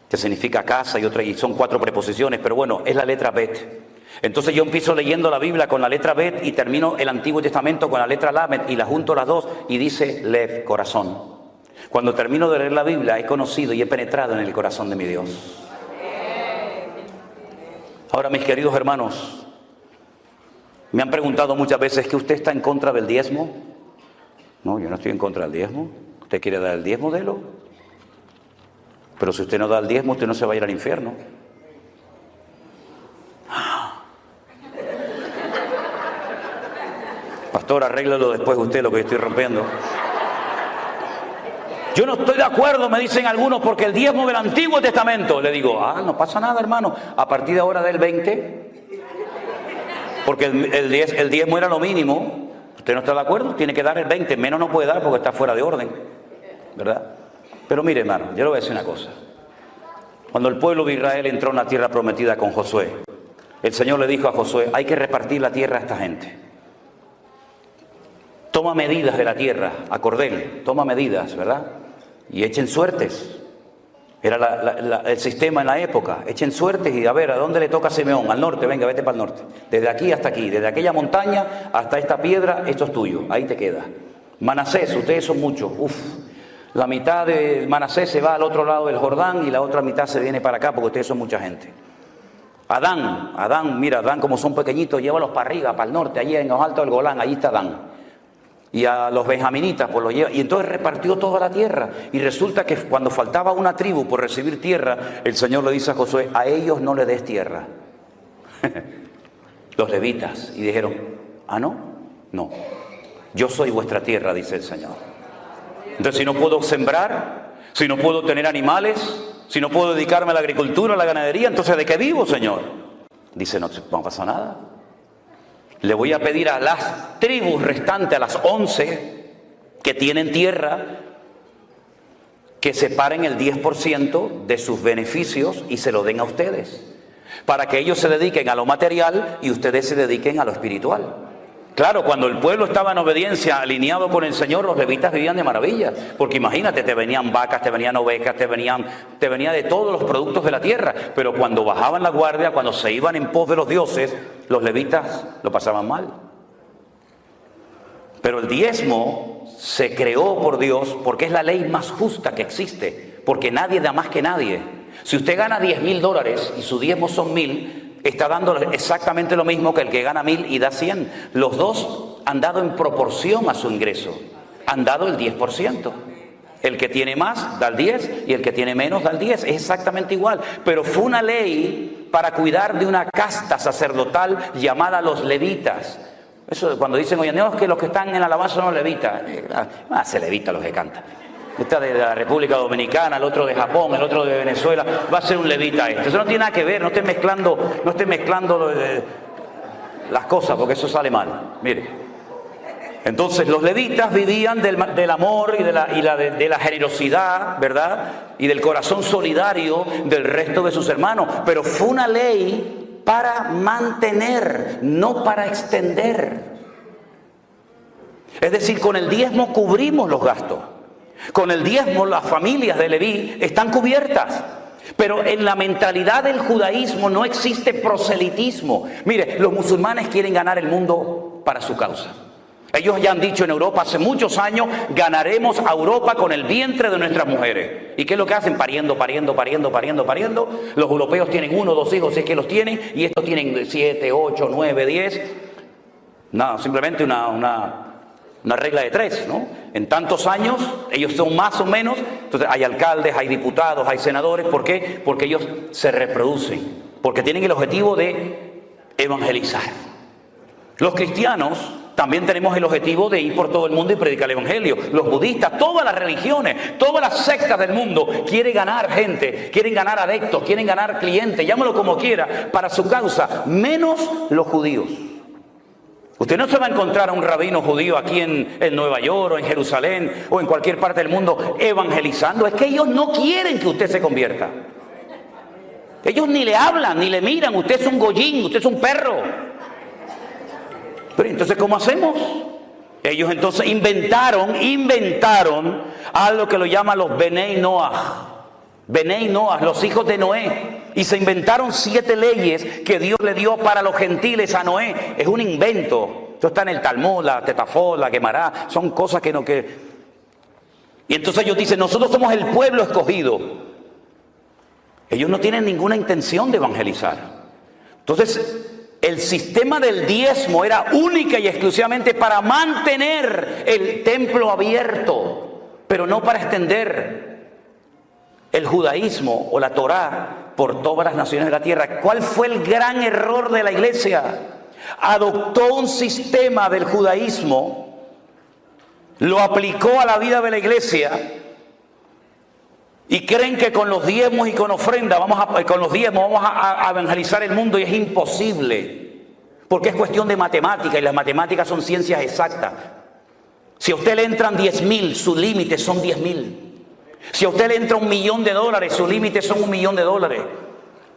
que significa casa, y son 4 preposiciones, pero bueno, es la letra Bet. Entonces yo empiezo leyendo la Biblia con la letra Bet y termino el Antiguo Testamento con la letra Lamed y la junto las dos y dice Lev, corazón. Cuando termino de leer la Biblia he conocido y he penetrado en el corazón de mi Dios. Ahora, mis queridos hermanos, me han preguntado muchas veces que usted está en contra del diezmo. No, yo no estoy en contra del diezmo. ¿Usted quiere dar el diezmo? Délo. Pero si usted no da el diezmo, usted no se va a ir al infierno. Pastor, arréglalo después usted lo que yo estoy rompiendo. Yo no estoy de acuerdo, me dicen algunos, porque el diezmo del Antiguo Testamento. Le digo, no pasa nada, hermano. A partir de ahora del 20, porque el diezmo era lo mínimo. ¿Usted no está de acuerdo? Tiene que dar el 20, menos no puede dar porque está fuera de orden, ¿verdad? Pero mire, hermano, yo le voy a decir una cosa. Cuando el pueblo de Israel entró en la tierra prometida con Josué, el Señor le dijo a Josué, hay que repartir la tierra a esta gente. Toma medidas de la tierra, a cordel, toma medidas, ¿verdad? Y echen suertes. Era el sistema en la época. Echen suertes y a ver, ¿a dónde le toca a Simeón? Al norte, venga, vete para el norte. Desde aquí hasta aquí, desde aquella montaña hasta esta piedra, esto es tuyo, ahí te queda. Manasés, ustedes son muchos, la mitad de Manasés se va al otro lado del Jordán y la otra mitad se viene para acá porque ustedes son mucha gente. Adán, mira, Adán como son pequeñitos, llévalos para arriba, para el norte, allí en los altos del Golán, allí está Adán. Y a los benjaminitas pues los lleva, y entonces repartió toda la tierra, y resulta que cuando faltaba una tribu por recibir tierra, el Señor le dice a Josué, a ellos no le des tierra. Los levitas, y dijeron, no, yo soy vuestra tierra, dice el Señor. Entonces si no puedo sembrar, si no puedo tener animales, si no puedo dedicarme a la agricultura, a la ganadería, entonces ¿de qué vivo, Señor? Dice, no pasa nada. Le voy a pedir a las tribus restantes, a las 11 que tienen tierra, que separen el 10% de sus beneficios y se lo den a ustedes, para que ellos se dediquen a lo material y ustedes se dediquen a lo espiritual. Claro, cuando el pueblo estaba en obediencia, alineado con el Señor, los levitas vivían de maravilla, porque imagínate, te venían vacas, te venían ovejas, te venía de todos los productos de la tierra, pero cuando bajaban la guardia, cuando se iban en pos de los dioses, los levitas lo pasaban mal. Pero el diezmo se creó por Dios porque es la ley más justa que existe, porque nadie da más que nadie. Si usted gana $10,000 y su diezmo son 1,000, está dando exactamente lo mismo que el que gana 1,000 y da 100. Los dos han dado en proporción a su ingreso. Han dado el 10%. El que tiene más da el 10 y el que tiene menos da el 10. Es exactamente igual. Pero fue una ley para cuidar de una casta sacerdotal llamada los levitas. Eso cuando dicen, oye, no, es que los que están en alabanza son los levitas. Se levita los que cantan. Esta de la República Dominicana, el otro de Japón, el otro de Venezuela, va a ser un levita este. Eso no tiene nada que ver, no esté mezclando las cosas, porque eso sale mal. Mire, entonces los levitas vivían del amor y de la generosidad, ¿verdad? Y del corazón solidario del resto de sus hermanos. Pero fue una ley para mantener, no para extender. Es decir, con el diezmo cubrimos los gastos. Con el diezmo las familias de Leví están cubiertas. Pero en la mentalidad del judaísmo no existe proselitismo. Mire, los musulmanes quieren ganar el mundo para su causa. Ellos ya han dicho en Europa hace muchos años, ganaremos a Europa con el vientre de nuestras mujeres. ¿Y qué es lo que hacen? Pariendo. Los europeos tienen 1 o 2 hijos, si es que los tienen, y estos tienen 7, 8, 9, 10. Nada, simplemente una regla de 3, ¿no? En tantos años, ellos son más o menos, entonces hay alcaldes, hay diputados, hay senadores. ¿Por qué? Porque ellos se reproducen, porque tienen el objetivo de evangelizar. Los cristianos también tenemos el objetivo de ir por todo el mundo y predicar el evangelio. Los budistas, todas las religiones, todas las sectas del mundo quieren ganar gente, quieren ganar adeptos, quieren ganar clientes, llámalo como quiera, para su causa, menos los judíos. Usted no se va a encontrar a un rabino judío aquí en Nueva York o en Jerusalén o en cualquier parte del mundo evangelizando. Es que ellos no quieren que usted se convierta. Ellos ni le hablan, ni le miran. Usted es un goyín, usted es un perro. Pero entonces, ¿cómo hacemos? Ellos entonces inventaron algo que lo llaman los Benei Noah. Benei Noah, los hijos de Noé. Y se inventaron 7 leyes que Dios le dio para los gentiles a Noé. Es un invento. Esto está en el Talmud, la Tetafot, la Gemara. Son cosas que no... Y entonces ellos dicen, nosotros somos el pueblo escogido. Ellos no tienen ninguna intención de evangelizar. Entonces, el sistema del diezmo era única y exclusivamente para mantener el templo abierto, pero no para extender el judaísmo o la Torá por todas las naciones de la tierra. ¿Cuál fue el gran error de la iglesia? Adoptó un sistema del judaísmo, lo aplicó a la vida de la iglesia y creen que con los diezmos y con ofrenda vamos a evangelizar el mundo, y es imposible, porque es cuestión de matemática, y las matemáticas son ciencias exactas. Si a usted le entran 10,000, su límite son 10,000. Si a usted le entra $1,000,000, su límite son $1,000,000.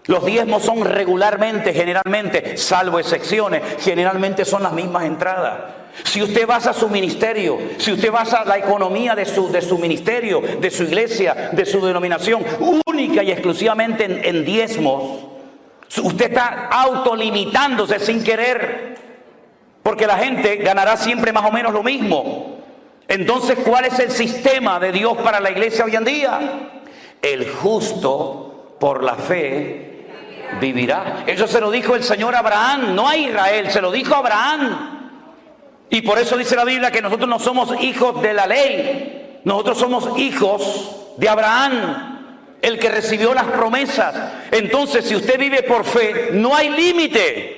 Los diezmos son regularmente, generalmente, salvo excepciones, generalmente son las mismas entradas. Si usted basa su ministerio, si usted basa la economía de su ministerio, de su iglesia, de su denominación, única y exclusivamente en diezmos, usted está autolimitándose sin querer, porque la gente ganará siempre más o menos lo mismo. Entonces, ¿cuál es el sistema de Dios para la iglesia hoy en día? El justo por la fe vivirá. Eso se lo dijo el Señor a Abraham, no a Israel, se lo dijo a Abraham. Y por eso dice la Biblia que nosotros no somos hijos de la ley, nosotros somos hijos de Abraham, el que recibió las promesas. Entonces, si usted vive por fe, no hay límite.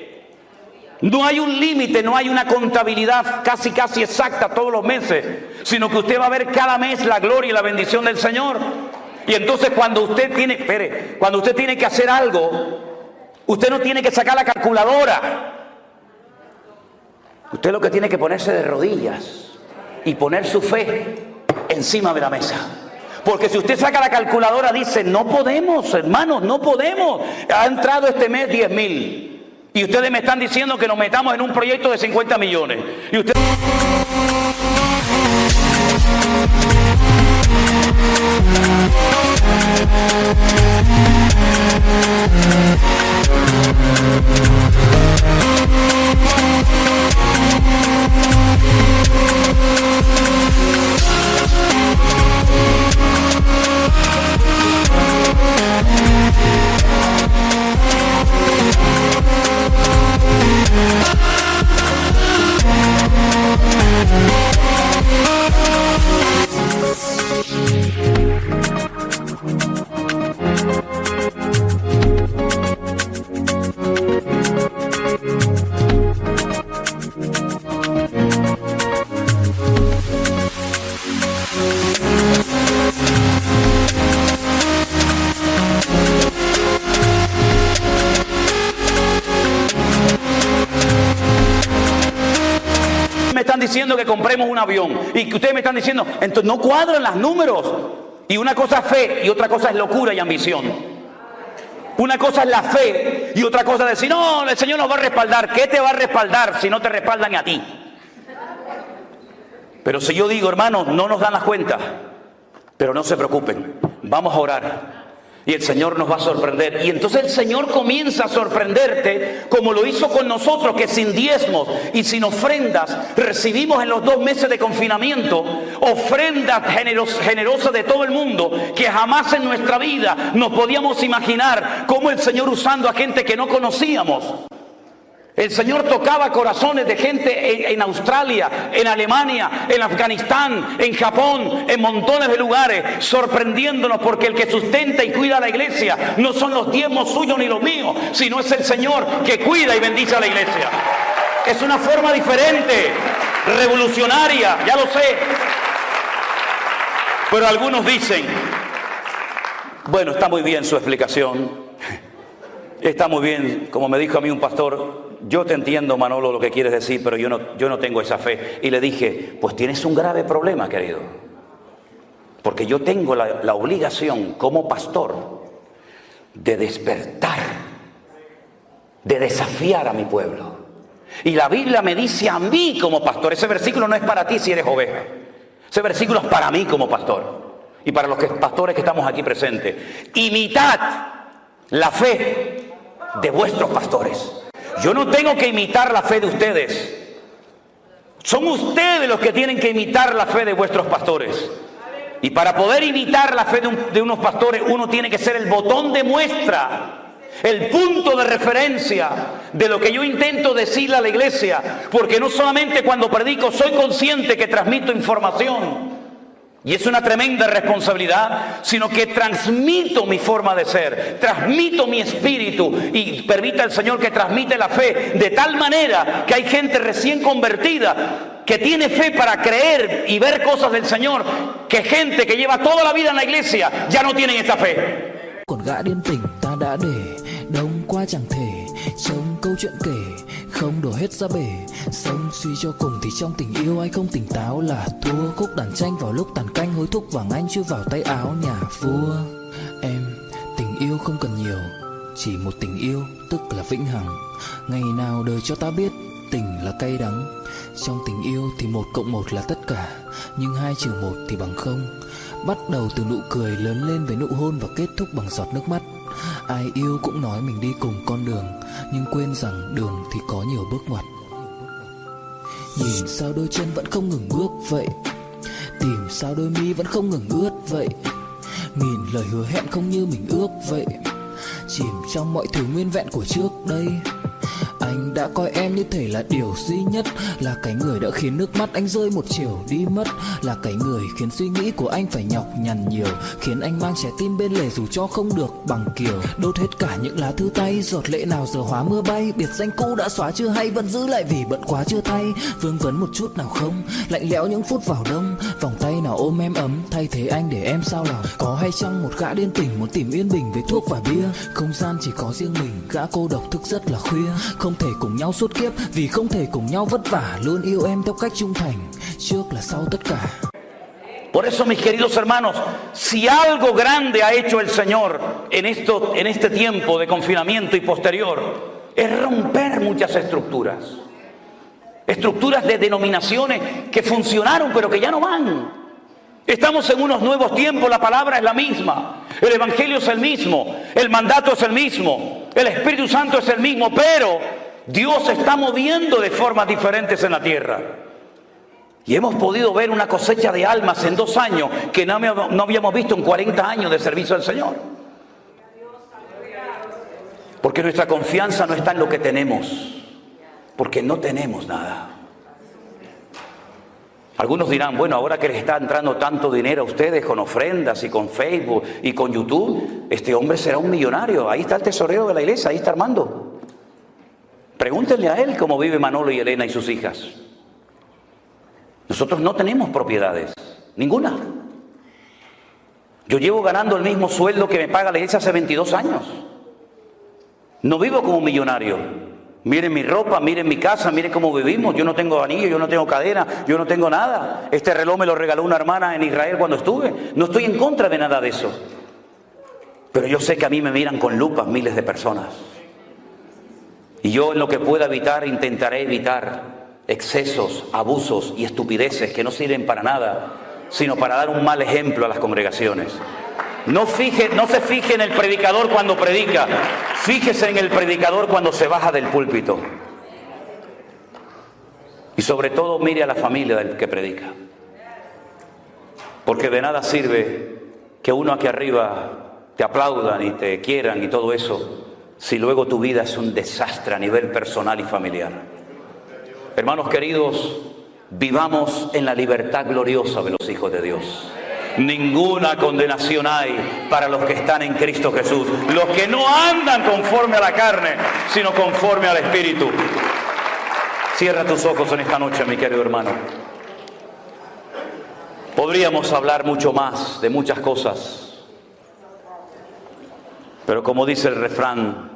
No hay un límite, no hay una contabilidad casi exacta todos los meses, sino que usted va a ver cada mes la gloria y la bendición del Señor. Y entonces cuando usted tiene que hacer algo, usted no tiene que sacar la calculadora. Usted lo que tiene que ponerse de rodillas y poner su fe encima de la mesa. Porque si usted saca la calculadora, dice, no podemos, hermanos, no podemos. Ha entrado este mes 10,000. Y ustedes me están diciendo que nos metamos en un proyecto de 50 millones. Y usted... diciendo que compremos un avión y que ustedes me están diciendo, entonces no cuadran los números. Y una cosa es fe y otra cosa es locura y ambición. Una cosa es la fe y otra cosa es decir, no, el Señor nos va a respaldar. ¿Qué te va a respaldar si no te respaldan a ti? Pero si yo digo, hermanos, no nos dan las cuentas, pero no se preocupen, vamos a orar. Y el Señor nos va a sorprender. Y entonces el Señor comienza a sorprenderte como lo hizo con nosotros, que sin diezmos y sin ofrendas recibimos en los 2 meses de confinamiento ofrendas generosas de todo el mundo, que jamás en nuestra vida nos podíamos imaginar cómo el Señor usando a gente que no conocíamos. El Señor tocaba corazones de gente en Australia, en Alemania, en Afganistán, en Japón, en montones de lugares, sorprendiéndonos, porque el que sustenta y cuida a la iglesia no son los diezmos suyos ni los míos, sino es el Señor que cuida y bendice a la iglesia. Es una forma diferente, revolucionaria, ya lo sé. Pero algunos dicen, bueno, está muy bien su explicación, está muy bien, como me dijo a mí un pastor, yo te entiendo, Manolo, lo que quieres decir, pero yo no tengo esa fe. Y le dije, pues tienes un grave problema, querido. Porque yo tengo la obligación como pastor de despertar, de desafiar a mi pueblo. Y la Biblia me dice a mí como pastor, ese versículo no es para ti si eres oveja. Ese versículo es para mí como pastor. Y para los pastores que estamos aquí presentes. Imitad la fe de vuestros pastores. Yo no tengo que imitar la fe de ustedes. Son ustedes los que tienen que imitar la fe de vuestros pastores. Y para poder imitar la fe de unos pastores, uno tiene que ser el botón de muestra, el punto de referencia de lo que yo intento decirle a la iglesia. Porque no solamente cuando predico soy consciente que transmito información, y es una tremenda responsabilidad, sino que transmito mi forma de ser, transmito mi espíritu, y permita el Señor que transmite la fe de tal manera que hay gente recién convertida que tiene fe para creer y ver cosas del Señor, que gente que lleva toda la vida en la iglesia ya no tienen esta fe. Còn gã điên tình ta đã để đông qua chẳng thể trong câu chuyện kể không đổ hết ra bể sống suy cho cùng thì trong tình yêu ai không tỉnh táo là thua khúc đàn tranh vào lúc tàn canh hối thúc vàng anh chui vào tay áo nhà vua. Em tình yêu không cần nhiều, chỉ một tình yêu tức là vĩnh hằng. Ngày nào đời cho ta biết tình là cay đắng. Trong tình yêu thì 1 cộng 1 là tất cả, nhưng 2 trừ 1 thì bằng không. Bắt đầu từ nụ cười lớn lên với nụ hôn và kết thúc bằng giọt nước mắt. Ai yêu cũng nói mình đi cùng con đường, nhưng quên rằng đường thì có nhiều bước ngoặt. Nhìn sao đôi chân vẫn không ngừng bước vậy, tìm sao đôi mi vẫn không ngừng ướt vậy. Nghìn lời hứa hẹn không như mình ước vậy, chìm trong mọi thứ nguyên vẹn của trước đây. Anh đã coi em như thể là điều duy nhất, là cái người đã khiến nước mắt anh rơi một chiều đi mất, là cái người khiến suy nghĩ của anh phải nhọc nhằn nhiều, khiến anh mang trái tim bên lề dù cho không được bằng kiều. Đốt hết cả những lá thư tay, giọt lệ nào giờ hóa mưa bay. Biệt danh cũ đã xóa chưa hay vẫn giữ lại vì bận quá chưa thay. Vương vấn một chút nào không, lạnh lẽo những phút vào đông. Vòng tay nào ôm em ấm, thay thế anh để em sao lòng. Có hay chăng một gã điên tình muốn tìm yên bình với thuốc và bia. Không gian chỉ có riêng mình, gã cô độc thức rất là khuya. Không thể cùng nhau suốt kiếp, vì không thể cùng nhau vất vả. Luôn yêu em theo cách trung thành, trước là sau tất cả. Por eso, mis queridos hermanos, si algo grande ha hecho el Señor en este tiempo de confinamiento y posterior, es romper muchas estructuras. Estructuras de denominaciones que funcionaron pero que ya no van. Estamos en unos nuevos tiempos, la palabra es la misma, el evangelio es el mismo, el mandato es el mismo, el Espíritu Santo es el mismo, pero Dios se está moviendo de formas diferentes en la tierra. Y hemos podido ver una cosecha de almas en 2 años que no habíamos visto en 40 años de servicio al Señor. Porque nuestra confianza no está en lo que tenemos, porque no tenemos nada. Algunos dirán, bueno, ahora que les está entrando tanto dinero a ustedes con ofrendas y con Facebook y con YouTube, este hombre será un millonario. Ahí está el tesorero de la iglesia, ahí está Armando. Pregúntenle a él cómo vive Manolo y Elena y sus hijas. Nosotros no tenemos propiedades, ninguna. Yo llevo ganando el mismo sueldo que me paga la iglesia hace 22 años. No vivo como un millonario. Miren mi ropa, miren mi casa, miren cómo vivimos. Yo no tengo anillo, yo no tengo cadena, yo no tengo nada. Este reloj me lo regaló una hermana en Israel cuando estuve. No estoy en contra de nada de eso. Pero yo sé que a mí me miran con lupas miles de personas. Y yo en lo que pueda evitar, intentaré evitar excesos, abusos y estupideces que no sirven para nada, sino para dar un mal ejemplo a las congregaciones. No se fije en el predicador cuando predica. Fíjese en el predicador cuando se baja del púlpito. Y sobre todo mire a la familia del que predica. Porque de nada sirve que uno aquí arriba te aplaudan y te quieran y todo eso, si luego tu vida es un desastre a nivel personal y familiar. Hermanos queridos, vivamos en la libertad gloriosa de los hijos de Dios. Ninguna condenación hay para los que están en Cristo Jesús, los que no andan conforme a la carne, sino conforme al Espíritu. Cierra tus ojos en esta noche, mi querido hermano. Podríamos hablar mucho más de muchas cosas, pero como dice el refrán,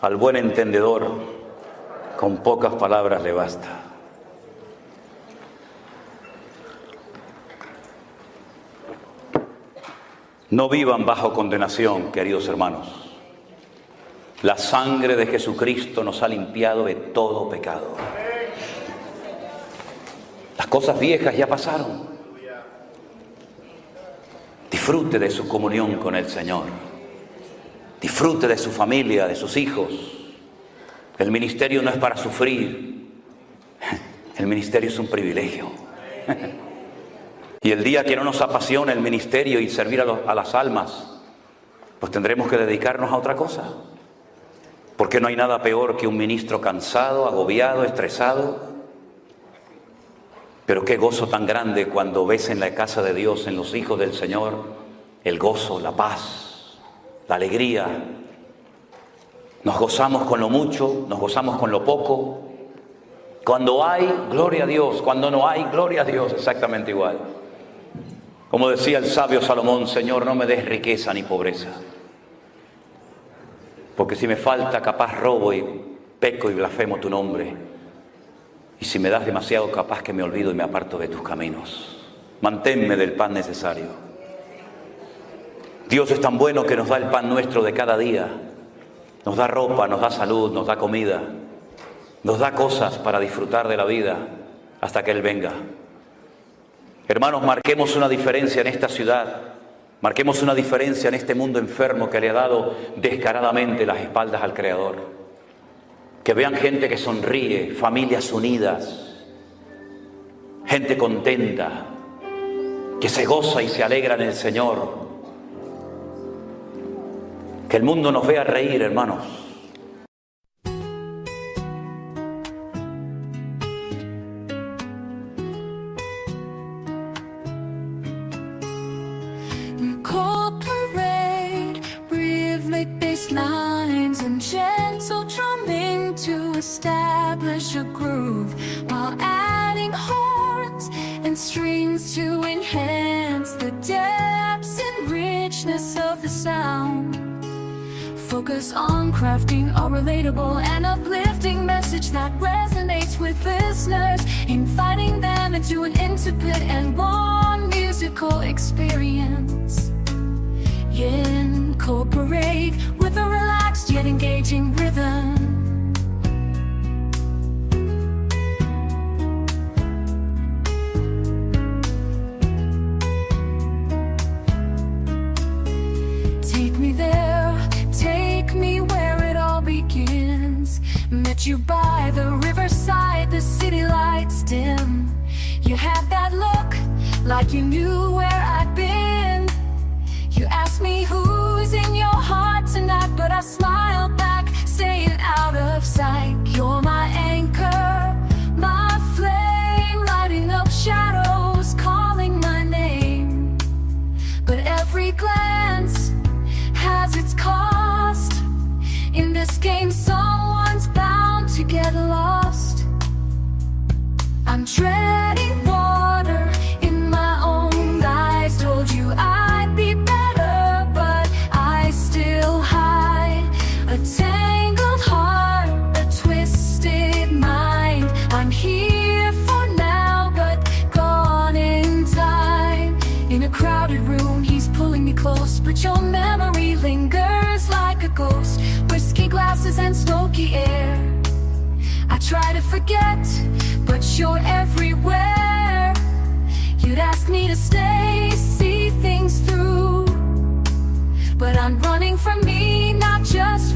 al buen entendedor, con pocas palabras le basta. No vivan bajo condenación, queridos hermanos. La sangre de Jesucristo nos ha limpiado de todo pecado. Las cosas viejas ya pasaron. Disfrute de su comunión con el Señor. Disfrute de su familia, de sus hijos. El ministerio no es para sufrir. El ministerio es un privilegio. Y el día que no nos apasiona el ministerio y servir a las almas, pues tendremos que dedicarnos a otra cosa. Porque no hay nada peor que un ministro cansado, agobiado, estresado. Pero qué gozo tan grande cuando ves en la casa de Dios, en los hijos del Señor, el gozo, la paz, la alegría. Nos gozamos con lo mucho, nos gozamos con lo poco. Cuando hay, gloria a Dios. Cuando no hay, gloria a Dios. Exactamente igual. Como decía el sabio Salomón, Señor, no me des riqueza ni pobreza. Porque si me falta, capaz robo y peco y blasfemo tu nombre. Y si me das demasiado, capaz que me olvido y me aparto de tus caminos. Manténme del pan necesario. Dios es tan bueno que nos da el pan nuestro de cada día. Nos da ropa, nos da salud, nos da comida. Nos da cosas para disfrutar de la vida hasta que Él venga. Hermanos, marquemos una diferencia en esta ciudad. Marquemos una diferencia en este mundo enfermo que le ha dado descaradamente las espaldas al Creador. Que vean gente que sonríe, familias unidas, gente contenta, que se goza y se alegra en el Señor. Que el mundo nos vea reír, hermanos. Incorporate rhythmic bass lines and gentle drumming to establish a groove, while adding horns and strings to enhance the depths and richness of the sound. Focus on crafting a relatable and uplifting message that resonates with listeners, inviting them into an intimate and warm musical experience. Incorporate with a relaxed yet engaging rhythm. Take me there, take me where it all begins. Met you by the riverside, the city lights dim. You had that look, like you knew where I'd been. You asked me who's in your heart tonight, but I smiled back, staying out of sight. You're my anchor, my flame, lighting up shadows, calling my name. But every glance has its cost. In this game, someone's bound to get lost. I'm treading water in my own eyes. Told you I'd be better, but I still hide a tangled heart, a twisted mind. I'm here for now, but gone in time. In a crowded room, he's pulling me close, but your memory lingers like a ghost. Whiskey glasses and smoky air. I try to forget, but you're everywhere. You'd ask me to stay, see things through. But I'm running from me, not just